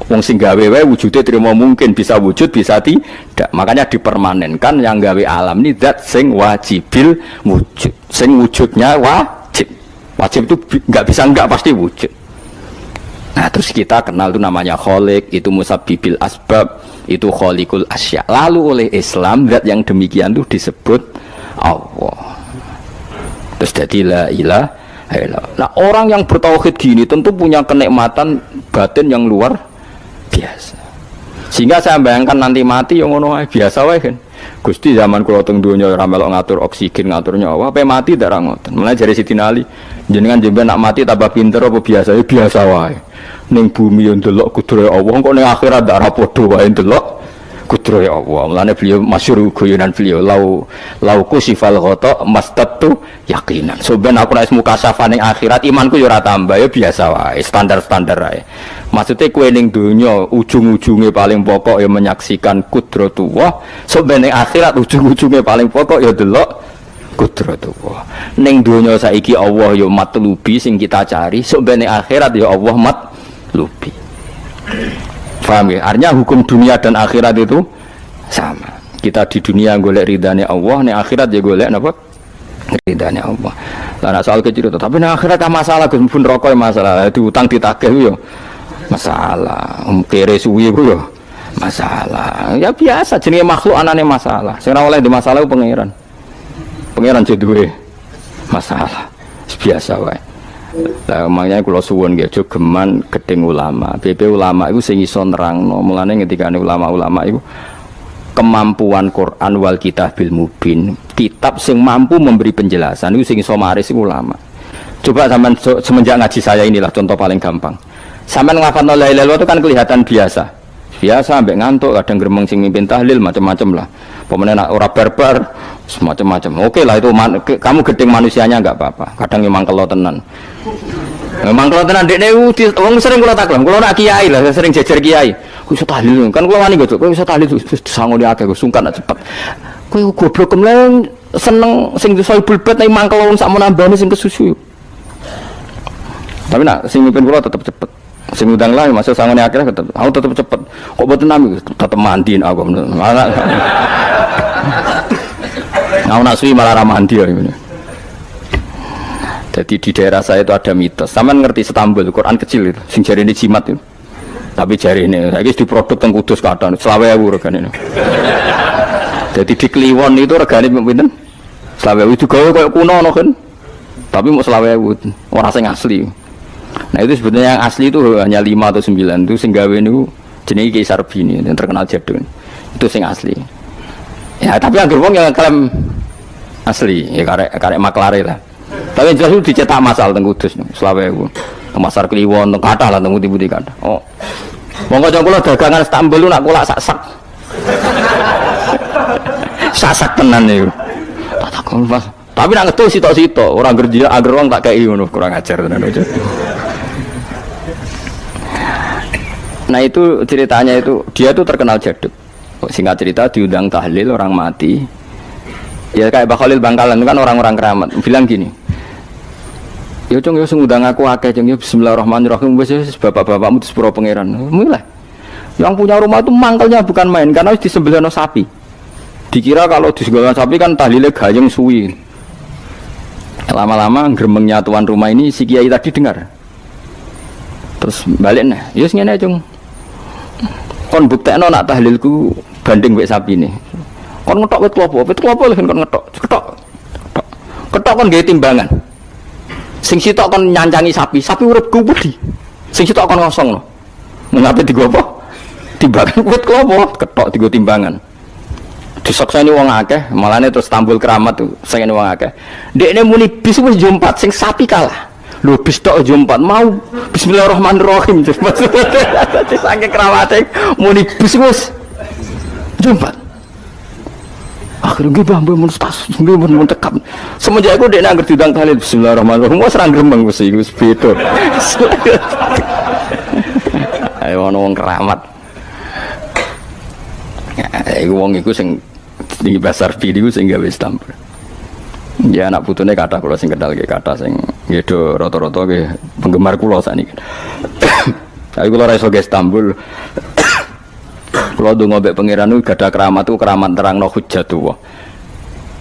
Wong sing gawe wae wujudnya terima mungkin, bisa wujud bisa tidak. Makanya dipermanenkan yang gawe alam ini zat sing wajibil wujud. Sing wujudnya wajib. Wajib itu nggak bisa nggak, pasti wujud. Nah terus kita kenal itu namanya khaliq, itu musabbibil asbab, itu khaliqul asya. Lalu oleh Islam zat yang demikian itu disebut Allah. Terus jadi la ilaha illallah. Nah orang yang bertauhid gini tentu punya kenikmatan batin yang luar biasa. Sehingga saya bayangkan nanti mati yang ngono biasa wae kan. Gusti zaman kula teng donya ora melok ngatur oksigen, ngatur nyawa, ape mati ndak ra ngoten. Mulane jare Siti Ali, jenengan jemben nak mati tambah pinter apa biasa? Ya biasa wae. Ning bumi yo ndelok kudrohe Allah, kok ning akhirat ndak ra padha wae ndelok kudrohe Allah. Mulane beliau masyhur guyonan beliau, lau kusifal ghata mastatu yaqinan. So ben aku nek mukasafah ning akhirat imanku yo ora tambah, ya biasa wae, standar-standar wae. Maksudnya kue ning dunia ujung-ujungnya paling pokok ya menyaksikan kudratullah. Sebenarnya akhirat ujung-ujungnya paling pokok ya delok kudratullah. Ning dunia saiki Allah ya matlubi sing kita cari. Sebenarnya akhirat ya Allah matlubi. Paham ya? Artinya hukum dunia dan akhirat itu sama. Kita di dunia golek ridane Allah, ning akhirat ya golek napa? Ridane Allah. Lah soal kecil itu, tapi ning akhirat masalah Gus pun rokok masalah, diutang ditagih yo masalah, kere suwi ku yo masalah. Ya biasa jenenge makhluk anane masalah. Sing ora oleh di masalah ku pangeran. Pangeran duwe masalah. Biasa wae. Lah makanya kula suwun nggih aja geman gedeng ulama. BP ulama iku sing iso nerangno. Mulane ngendikane ulama-ulama iku kemampuan Quran wal kitabil mubin. Kitab sing mampu memberi penjelasan iku sing iso maris iku ulama. Coba sampean semenjak ngaji saya inilah contoh paling gampang. Sampai ngelafadzno la ilaha illallah itu kan kelihatan biasa sampai ngantuk, kadang gremeng sing mimpin tahlil macam-macam lah. Pemene nak ora barbar semacam-macam. Oke lah itu kamu gedeng manusianya enggak apa-apa. Kadang memang kalau tenan. Memang kalau tenan dekne wong sering kula taklam, kula nak kiai lah sering jejer kiai. Ku iso tahlil kan kula wani kok, kok iso tahlil sangone akeh sungkan cepet. Kowe goblok kemleng seneng sing soibul bet nek mangkel wong sak menambane sing kesusu. Tapi nak sing mimpin kula tetep cepet. Sing udang lah masuk sangone akhirnya tetep aku tetep cepet. Kok boten nami tetep mandiin aku. Malah nak suwi malah ra mandi ya. Jadi di daerah saya itu ada mitos. Sampeyan ngerti Istanbul, Quran kecil itu, sing jarine jimat itu. Tapi jarine saiki diproduk teng Kudus kathah 20.000 regane. Jadi di Kliwon itu regane pinten? 20.000 itu gawe koyo kuno ono kan. Tapi mau 20.000 ora sing asli. Nah itu sebetulnya yang asli itu hanya 5 atau 9 itu sing gawe niku jenenge Kaisar Bini yang terkenal jadul. Itu sing asli. Ya tapi anggere wong yang klaim asli ya karek maklare lah. Tapi jelas itu dicetak masal teng Kudus 20.000. Pasar Kliwon teng kathah lah teng putih-putih kathah. Oh. Monggo kula dagangan Istanbul lu nak kulak sak-sak. Sak-sak tenan niku. Tak takon pas. Tapi nak ngetul sitok-sitok, orang kerja agar wong tak kei ngono, kurang ajar tenan aja. Nah itu ceritanya itu dia tuh terkenal jaduk. Singkat cerita diundang tahlil orang mati. Ya kayak Mbah Khalil Bangkalan itu kan orang-orang keramat. Bilang gini. Ya cung ya sing ngundang aku akeh cung ya bismillahirrahmanirrahim wis bapak-bapakmu di sepuro pangeran. Mulai. Yang punya rumah itu mangkelnya bukan main karena disembelihno sapi. Dikira kalau disembelihno sapi kan tahlile gayeng suwi. Lama-lama gremengnya tuan rumah ini si kiai tadi dengar. Terus balik nah, ya ngene cung. Kon buktekno nak tahlilku banding wek sapi ini. Kon ngetok wit klopo lho kon ngetok. Ketok kon gawe timbangan. Sing sitok kon nyancangi sapi uripku budi. Sing sitok kon kosong lho. Mengape digo apa? Timbangan wit klopo, ketok digo timbangan. Disakseni wong akeh, malane terus Tambul Keramat tuh, sing wong akeh. Dekne muni bis wis jumpat sing sapi kalah. Lho bis tok jumpat mau bismillahirrahmanirrahim. Dadi saking keramate muni bis wis jumpat. Akhirnya mbah mun tas, mun tekap. Semenjak aku dekne anggere diundang tahlil bismillahirrahmanirrahim, wis ra gremeng wis beda. Ayo ono wong keramat. Iku wong iku sing tinggi besar video sing gawe Istanbul. Ya anak putune kathah kula sing kenal nggih kathah sing nggih do rata-rata nggih penggemar kula sakniki. Tapi kula ra iso ke Istanbul. Kula ndonga mbek pangeran niku gadah keramat itu keramat terangno hujjatullah.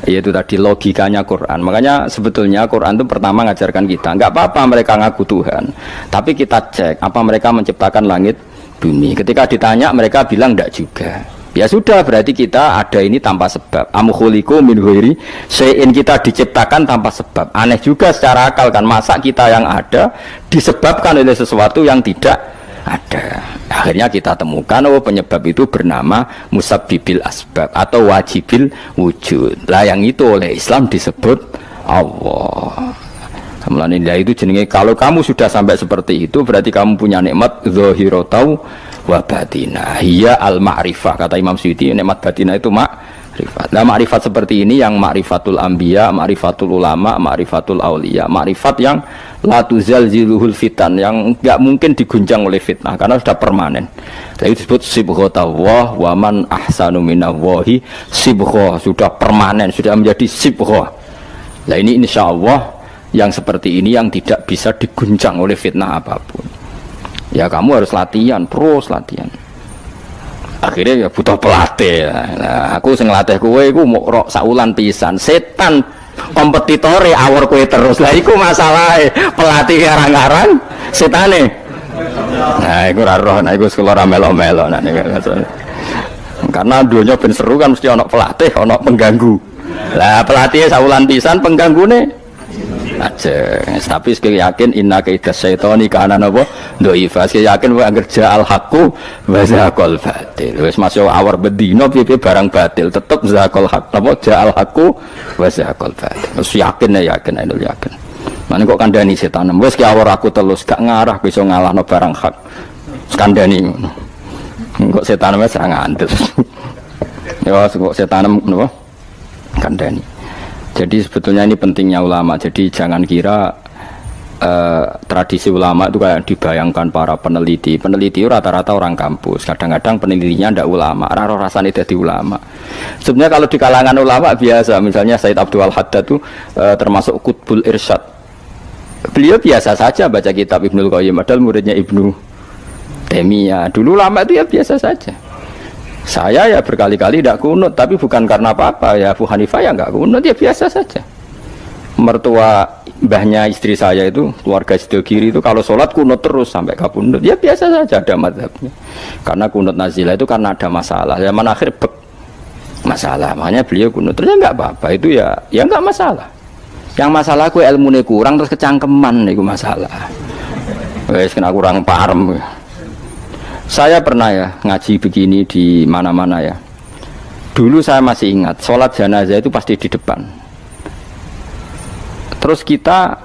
Yaitu tadi logikanya Quran. Makanya sebetulnya Quran itu pertama ngajarkan kita, enggak apa-apa mereka ngaku Tuhan, tapi kita cek apa mereka menciptakan langit bumi. Ketika ditanya mereka bilang enggak juga. Ya sudah, berarti kita ada ini tanpa sebab. Am khuliqu min ghairi syai'in, kita diciptakan tanpa sebab. Aneh juga secara akal kan, masa kita yang ada disebabkan oleh sesuatu yang tidak ada. Akhirnya kita temukan penyebab itu bernama musabbibil asbab atau wajibil wujud. Lah yang itu oleh Islam disebut Allah. Mulane itu jenenge kalau kamu sudah sampai seperti itu berarti kamu punya nikmat zahiratau wa batinah. Hiya al-ma'rifah, kata Imam Suyuti, nikmat batinah itu ma'rifat. Nah, ma'rifat seperti ini yang ma'rifatul anbiya, ma'rifatul ulama, ma'rifatul auliya, ma'rifat yang la tuzalziluhul fitan, yang enggak mungkin diguncang oleh fitnah karena sudah permanen. Itu disebut sibghatullah wa man ahsanu minallahi sibghah, sudah permanen, sudah menjadi sibghah. Nah, ini insyaallah yang seperti ini yang tidak bisa diguncang oleh fitnah apapun. Ya kamu harus latihan, terus latihan. Akhirnya ya butuh pelatih. Nah, aku sing ngelatih kowe iku mau rok saulan pisan. Setan kompetitore awor kowe terus. Lah iku masalahe. Pelatih arang-arang setane. Nah, iku ora roh, nah iku sekolah ora melo-melo nah niku. Karena dunia ben seru kan mesti ana pelatih, ana pengganggu. Lah pelatih saulan pisan penggangune aja. Tapi sekali yakin inna kaidah syaitani kana napa dhaifa. Sekali yakin wae kerja al haqqu wa zaqal batil. Wis masuk awar bedino piye barang batil tetep zaqal haqq. Napa ja al haqqu wa zaqal batil. Wis yakin yakin. Mane kok kandhani setan. Wis ki awar aku telus gak ngarah bisa ngalahno barang hak. Kandhani ngono. Kok setan wis ngandel. Ya kok setan napa kandhani. Jadi sebetulnya ini pentingnya ulama. Jadi jangan kira tradisi ulama itu kayak dibayangkan para peneliti rata-rata orang kampus, kadang-kadang penelitinya ndak ulama, rasanya jadi ulama. Sebenarnya kalau di kalangan ulama biasa, misalnya Said Abdul Haddad itu termasuk Qutbul Irsyad, beliau biasa saja baca kitab Ibnul Qayyim, padahal muridnya Ibnu Taimiyah. Dulu ulama itu ya biasa saja. Saya ya berkali-kali tidak kunut, tapi bukan karena apa-apa, ya Abu Hanifah ya nggak kunut, ya biasa saja. Mertua mbahnya istri saya itu, keluarga Sidogiri itu kalau sholat kunut terus sampai kabundut, ya biasa saja, ada mazhabnya. Karena kunut nazilah itu karena ada masalah, zaman akhir masalah, makanya beliau kunut terus, ya nggak apa-apa, itu ya nggak masalah. Yang masalah aku ilmunya kurang terus kecangkeman, itu masalah. Wes kena kurang paham. Saya pernah ya ngaji begini di mana-mana ya. Dulu saya masih ingat, sholat jenazah itu pasti di depan. Terus kita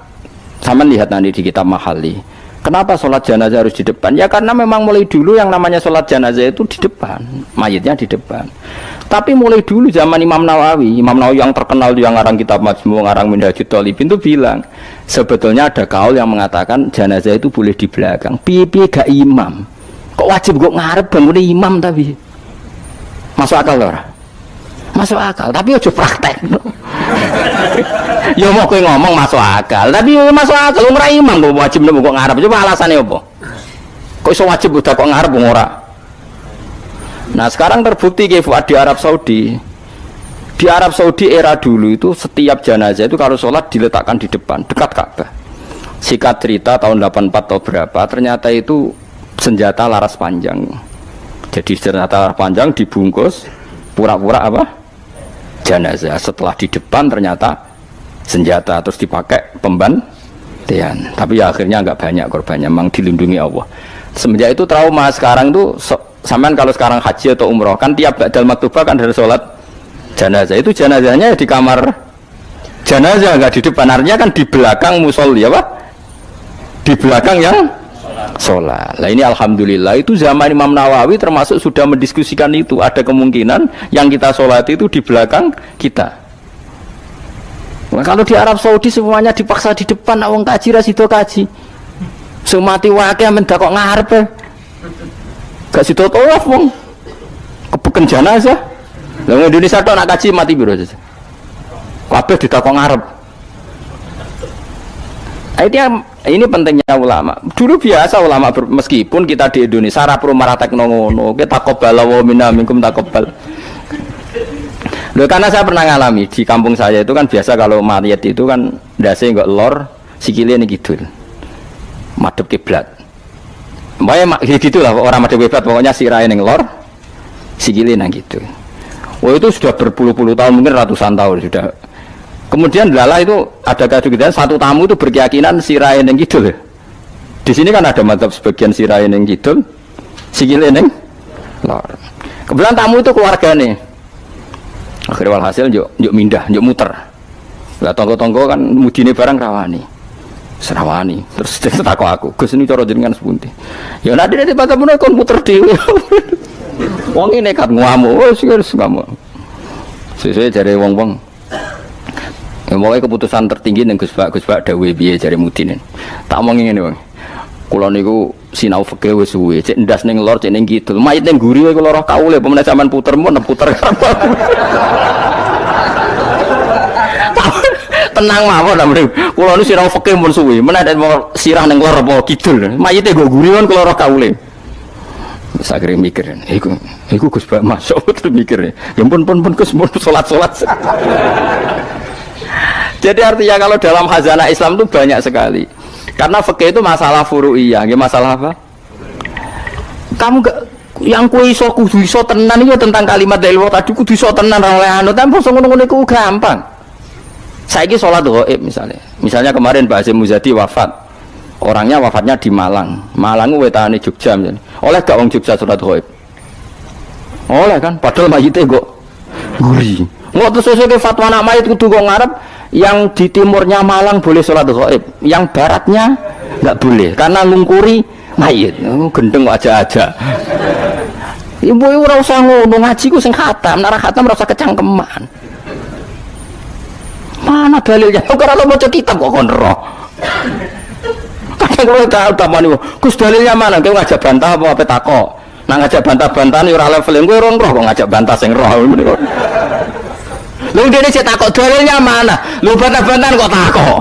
sama lihat nanti di kitab Mahali, kenapa sholat jenazah harus di depan? Ya karena memang mulai dulu yang namanya sholat jenazah itu di depan, mayitnya di depan. Tapi mulai dulu zaman Imam Nawawi yang terkenal, yang ngarang kitab Majmu', ngarang Minhajul Thalibin itu bilang, sebetulnya ada kaul yang mengatakan jenazah itu boleh di belakang. Piye-piye gak imam, kok wajib kok ngarep bangun imam, tapi masuk akal ora? Masuk akal, tapi ojo praktek. Ya mau kowe ngomong masuk akal, tapi masuk akal ora imam kok wajib nemu kok ngarep. Coba alasannya apa? Kok iso wajib udah kok ngarep ora? Nah, sekarang terbukti di Arab Saudi. Di Arab Saudi era dulu itu setiap jenazah itu kalau sholat diletakkan di depan, dekat Ka'bah. Sikat cerita tahun 84 atau berapa, ternyata itu senjata laras panjang. Jadi senjata laras panjang dibungkus pura-pura apa? Jenazah. Setelah di depan ternyata senjata, terus dipakai pembantian. Tapi ya akhirnya nggak banyak korbannya, memang dilindungi Allah. Semenjak itu trauma. Sekarang itu sampean kalau sekarang haji atau umroh kan tiap ba'dal maktubah kan ada sholat jenazah. Itu jenazahnya di kamar jenazah, nggak di depan. Artinya kan di belakang musolli apa? Di belakang yang sholat. Nah ini alhamdulillah, itu zaman Imam Nawawi termasuk sudah mendiskusikan itu. Ada kemungkinan yang kita sholat itu di belakang kita. Nah, kalau di Arab Saudi semuanya dipaksa di depan, awang kaji rasido kaji. Semati wakil mendak kok ngarep ya. Gak sido tawaf wong. Kebeken jenazah. Lah Indonesia tok nak kaji mati piro saja. Kabeh ditakok ngarep. Ini pentingnya ulama. Dulu biasa ulama meskipun kita di Indonesia rapro maratek ngono, kita takobal wa minna minkum takobal. Loh, karena saya pernah ngalami di kampung saya itu kan biasa kalau mayat itu kan ndase enggak lor, sikile ini kidul. Madhep kiblat. Mbaya gitulah orang madhep kiblat, pokoknya sirahe ning lor, sikile nang gitu. Oh itu sudah berpuluh-puluh tahun, mungkin ratusan tahun sudah. Kemudian lala itu ada kejadian satu tamu itu berkeyakinan sirahe ning kidul. Di sini kan ada mazhab sebagian sirahe ning kidul, sikile ning lor. Kebetulan tamu itu keluargane. Akhirnya walhasil yuk mindah, yuk muter. Lah tonggo-tonggo kan mudine barang rawani. Serawani. Terus takok aku, "Gus ini cara jenengan sepunti." Ya nanti batamune kon muter dhewe. Wong ini nekat ngamuk, wis ngamuk. Sesuai jare wong-wong. Ya pokoke keputusan tertinggi ning Gus Pak dawuhe piye jare mudine. Tak omongi ngene, Bang. Kula niku sinau fikih wis suwe, cek ndas ning lor, cek ning kidul. Mayit ning guri wae kula roh kaule, pemene sampean puter mun puter. Tenang mawon ta mrene. Kula niku sinau fikih mun suwe, menawa sirah ning lor apa kidul. Mayite nggo guri kon kula roh kaule. Wis akhire mikir, iku Gus Pak masuk terus mikir. Ya pun Gus mun salat-salat. Jadi artinya kalau dalam khazanah Islam itu banyak sekali. Karena fikih itu masalah furu'iyah, ya masalah apa? Kamu gak yang kuwi iso kudu iso tenan iki tentang kalimat dalil tadi kudu iso tenan ra oleh anu, tapi ngono-ngono iku gampang. Saiki salat ghaib misalnya. Misalnya kemarin Pak Hasyim Muzadi wafat. Orangnya wafatnya di Malang. Malang wetane Jogja misalnya. Oleh gak wong Jogja salat ghaib? Oleh kan, padahal mayite kok guri. Ngok terus sesuk fatwa nak mayit kudu kok ngarep. Yang di timurnya Malang boleh sholat ghaib, yang baratnya nggak boleh karena lungkuri mayit. Gendeng aja. Ibu ora usah ngono, ngaji ku sing khatam, nek khatam ora usah kecangkeman. Mana dalilnya? Ora lo maca kitab kok kon roh. kadang kalau tak tamani Gus dalilnya mana kowe ngajak bantah apa takok nak ngajak bantah-bantahan ora level kowe ora roh kok ngajak bantah sing roh lho dene cek takok dalilnya mana lho bantah-bantahan kok takok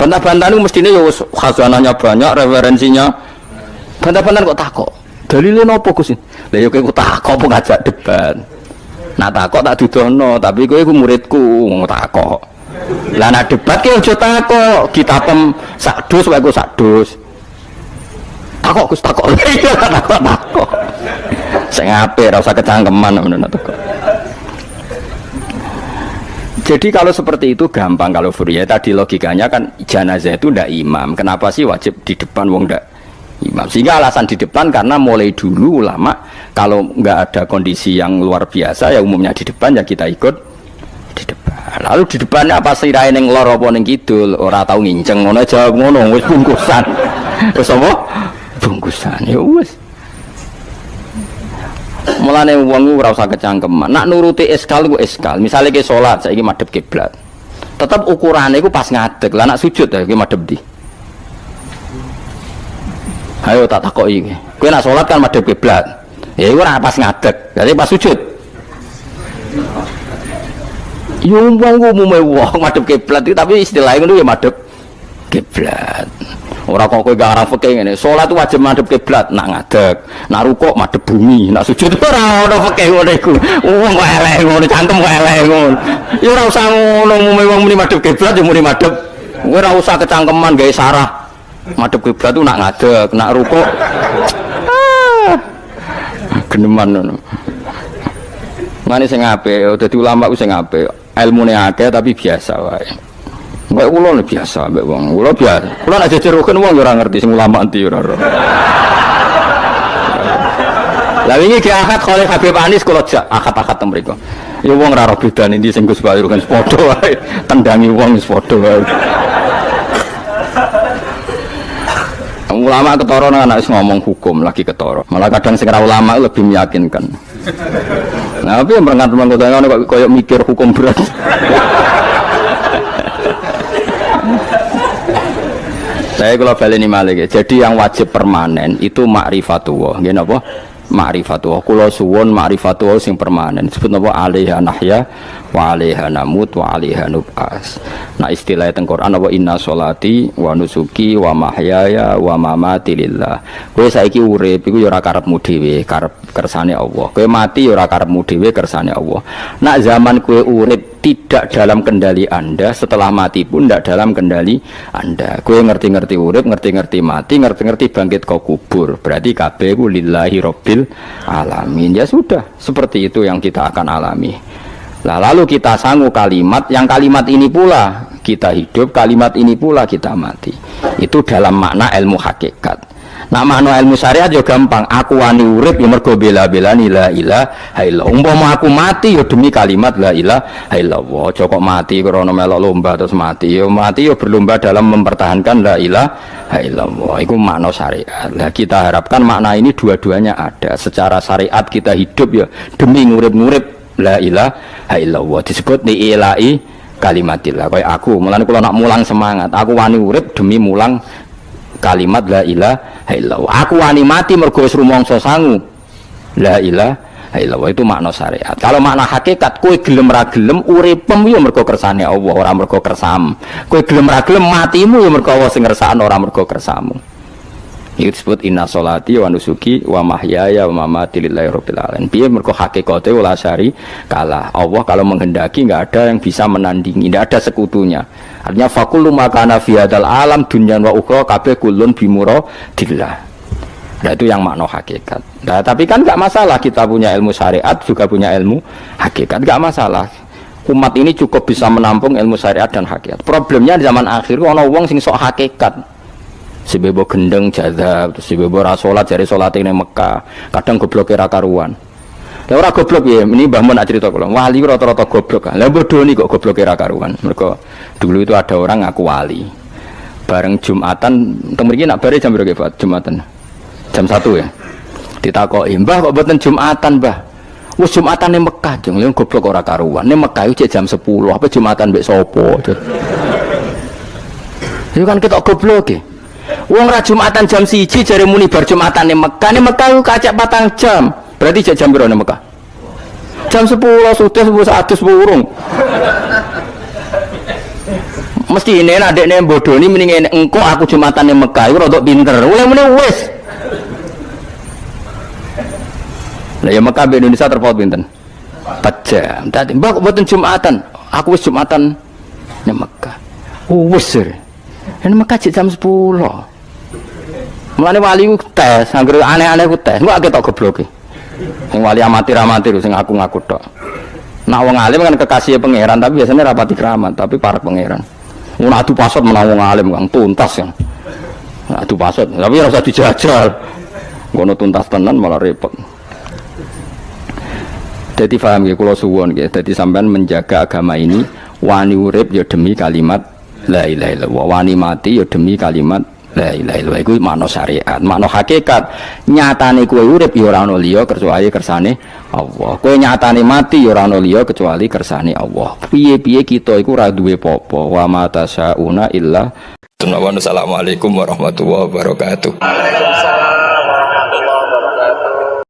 bantah-bantahan itu mestinya ya khazanahnya banyak referensinya bantah-bantahan kok takok dalilnya nopo Gus lha ya kowe takok apa ngajak debat nak takok tak dudono tapi kowe iku muridku ngomong takok lah nak debat ki aja takok kitabem sak dus wae ku sak dus takok Gus takok takok sing apik ora usah kecangkeman ngono takok. Jadi kalau seperti itu gampang kalau Fourier tadi logikanya kan jenazah itu ndak imam. Kenapa sih wajib di depan wong ndak imam? Sehingga alasan di depan karena mulai dulu ulama kalau nggak ada kondisi yang luar biasa ya umumnya di depan ya kita ikut di depan. Lalu di depannya apa sirahe ning lor apa ning kidul ora tau nginceng ngono jawab ngono wis bungkusan. Wis apa? Bungkusan ya wis. Mulane wong ora usah kecangkeman. Nak nuruti eskal ku eskal. Misale ke salat saiki madhep kiblat. Tetep ukurane iku pas ngadeg. Lah nak sujud ya ki madhep ndi? Ayo tak takoki iki. Kowe nak salat kan madhep kiblat. Ya iku ora pas ngadeg. Jadi pas sujud. Yo wong umume wong madhep kiblat tapi istilahnya ngono ya madhep kiblat. Ora kok kowe gak arah fikih ngene. Salat wajib madhep kiblat, nak ngadeg, nak rukuk madhep bumi, nak sujud ora ono fikih ngono iku. Wong kok elek ngono, cangkem kok elek ngono. Ya ora usah ngono umume wong muni madhep kiblat ya muni madhep. Kowe ora usah kecangkeman gawe sarah. Madhep kiblat tu nak ngadeg, nak rukuk. Geneman ngono. Mane sing apik, dadi ulama ku sing apik. Ilmune akeh tapi biasa wae. Mbak kula biasa mbak wong. Kula biasa. Kula nek jejeroken wong ora ngerti sing ulama endi ora. Lah wingi ki akad Khalil Habib Anis kula jak akad-akad teng mriku. Ya wong ora ro bedane endi sing Gus Bayu kan padha wae. Tendangi wong wis padha wae. Ulama ketara nang anak ngomong hukum lagi ketara. Malah kadang sing ora ulama lebih meyakinkan. Nah, tapi yang merengat-merengat kok koyo mikir hukum berat. Saya kalau baleni malih. Jadi yang wajib permanen itu ma'rifatullah. Nggih napa? Ma'rifatullah. Kula suwun ma'rifatullah sing permanen. Disebut napa? Alaiha nahya wa alaiha namut wa alaiha nub'as. Nah istilah teng Quran apa inna sholati wa nusuki wa mahyaya wa mamati lillah. Kowe saiki urip iku ya ora karepmu dhewe, karep kersane Allah. Kowe mati ya ora karepmu dhewe, kersane Allah. Nak zaman kowe urip tidak dalam kendali Anda, setelah mati pun tidak dalam kendali Anda. Kowe ngerti-ngerti urip, ngerti-ngerti mati, ngerti-ngerti bangkit kau kubur. Berarti kabeh ku lillahi rabbil alamin. Ya sudah, seperti itu yang kita akan alami. Nah, lalu kita sanggup kalimat, yang kalimat ini pula kita hidup, kalimat ini pula kita mati. Itu dalam makna ilmu hakikat. Nah makna ilmu syariat ya gampang. Aku wani urip ya mergo bela-belani la ilaha illallah. Umpama aku mati ya demi kalimat la ilaha illallah. Aja kok mati krana melok lomba terus mati. Ya mati ya berlomba dalam mempertahankan la ilaha illallah. Iku makna syariat. Nah kita harapkan makna ini dua-duanya ada. Secara syariat kita hidup ya demi ngurip-ngurip la ilaha illallah. Disebut ni ilahi kalimatillah. Kayak aku, mulane kula nak mulang semangat. Aku wani urip demi mulang kalimat la ilaha illallah. Aku wani mati mergo wis rumangsa sangu la ilaha illallah. Itu makna syariat. Kalau makna hakikat, kowe gelem ra gelem uripem ya mergo kersane Allah, ora mergo kersam. Kowe gelem ra gelem matimu ya mergo Allah sing ngersakno, ora mergo kersamu. Itu disebut inna sholati wa nusuki wa mahyaya wa mamati lillahi rabbil alamin. Piye mergo hakikate wala syari kalah. Allah kalau menghendaki enggak ada yang bisa menandingi, enggak ada sekutunya. Artinya fakullu makana fi hadzal alam dunyan wa ukhra kabeh kullun bimuradillah. Nah itu yang makna hakikat. Nah tapi kan enggak masalah kita punya ilmu syariat juga punya ilmu hakikat, enggak masalah. Umat ini cukup bisa menampung ilmu syariat dan hakikat. Problemnya di zaman akhir ana wong sing sok hakikat. Si bebo gendeng jadab, si bebo rasolat jari solat ini Mekah, kadang goblok kira karuan. Lah ora goblok ya, ini Mbah Mun cerita kula. Wali rata-rata goblok. Lah bodoh nih kok goblok kira karuan. Mereka dulu itu ada orang ngaku wali. Bareng Jumatan, mriki nak bare jam berapa Pak? Jumatan. Jam 1 ya. Ditakoki, "Mbah kok mboten Jumatan, Mbah?" Wis Jumatan ning Mekah, jeng lha goblok ora karuan. Ning Mekah iki jam 10, apa Jumatan mbek sapa? Itu kan kita goblok ya. Wong ra Jumatan jam 1 jare muni bar Jumatan ning Mekah. Ning Mekah ku kacek 4 jam. Berarti jam piro ning Mekah? Jam 10 sudah 100 burung. Mesti ini adekne bodoni mending engko aku Jumatan ning Mekah iku rada pinter. Mulai-mulai wis. Lah ya Mekah be Indonesia terpaut pinten? 4 jam. Dadi mbak mboten Jumatan. Aku wis Jumatan ning Mekah. Wis. Ning Mekah jam 10. Mulane wali ku tes, anggere aneh-aneh ku tes. Kok ketok gobloke. Sing wali amatir-amatir sing aku ngaku tok. Nah wong alim kan kekasih pangeran tapi biasanya rapati keramat, tapi para pangeran. Mun adu pasot menawa wong alim kang tuntas kan. Adu pasot, tapi ora usah dijajal. Ngono tuntas tenan malah repot. Jadi paham ya kula suwun nggih. Dadi sampean menjaga agama ini wani urip ya demi kalimat la ilaha illallah, wani mati ya demi kalimat la ilaha illallah. Iku makna syariat, makna hakikat. Nyatane kowe urip ya ora ana liya kecuali kersane Allah. Kowe nyatane mati ya ora ana liya kecuali kersane Allah. Piye-piye kita iku ora duwe apa-apa. Wa ma tasyauna illa. Assalamualaikum warahmatullahi wabarakatuh.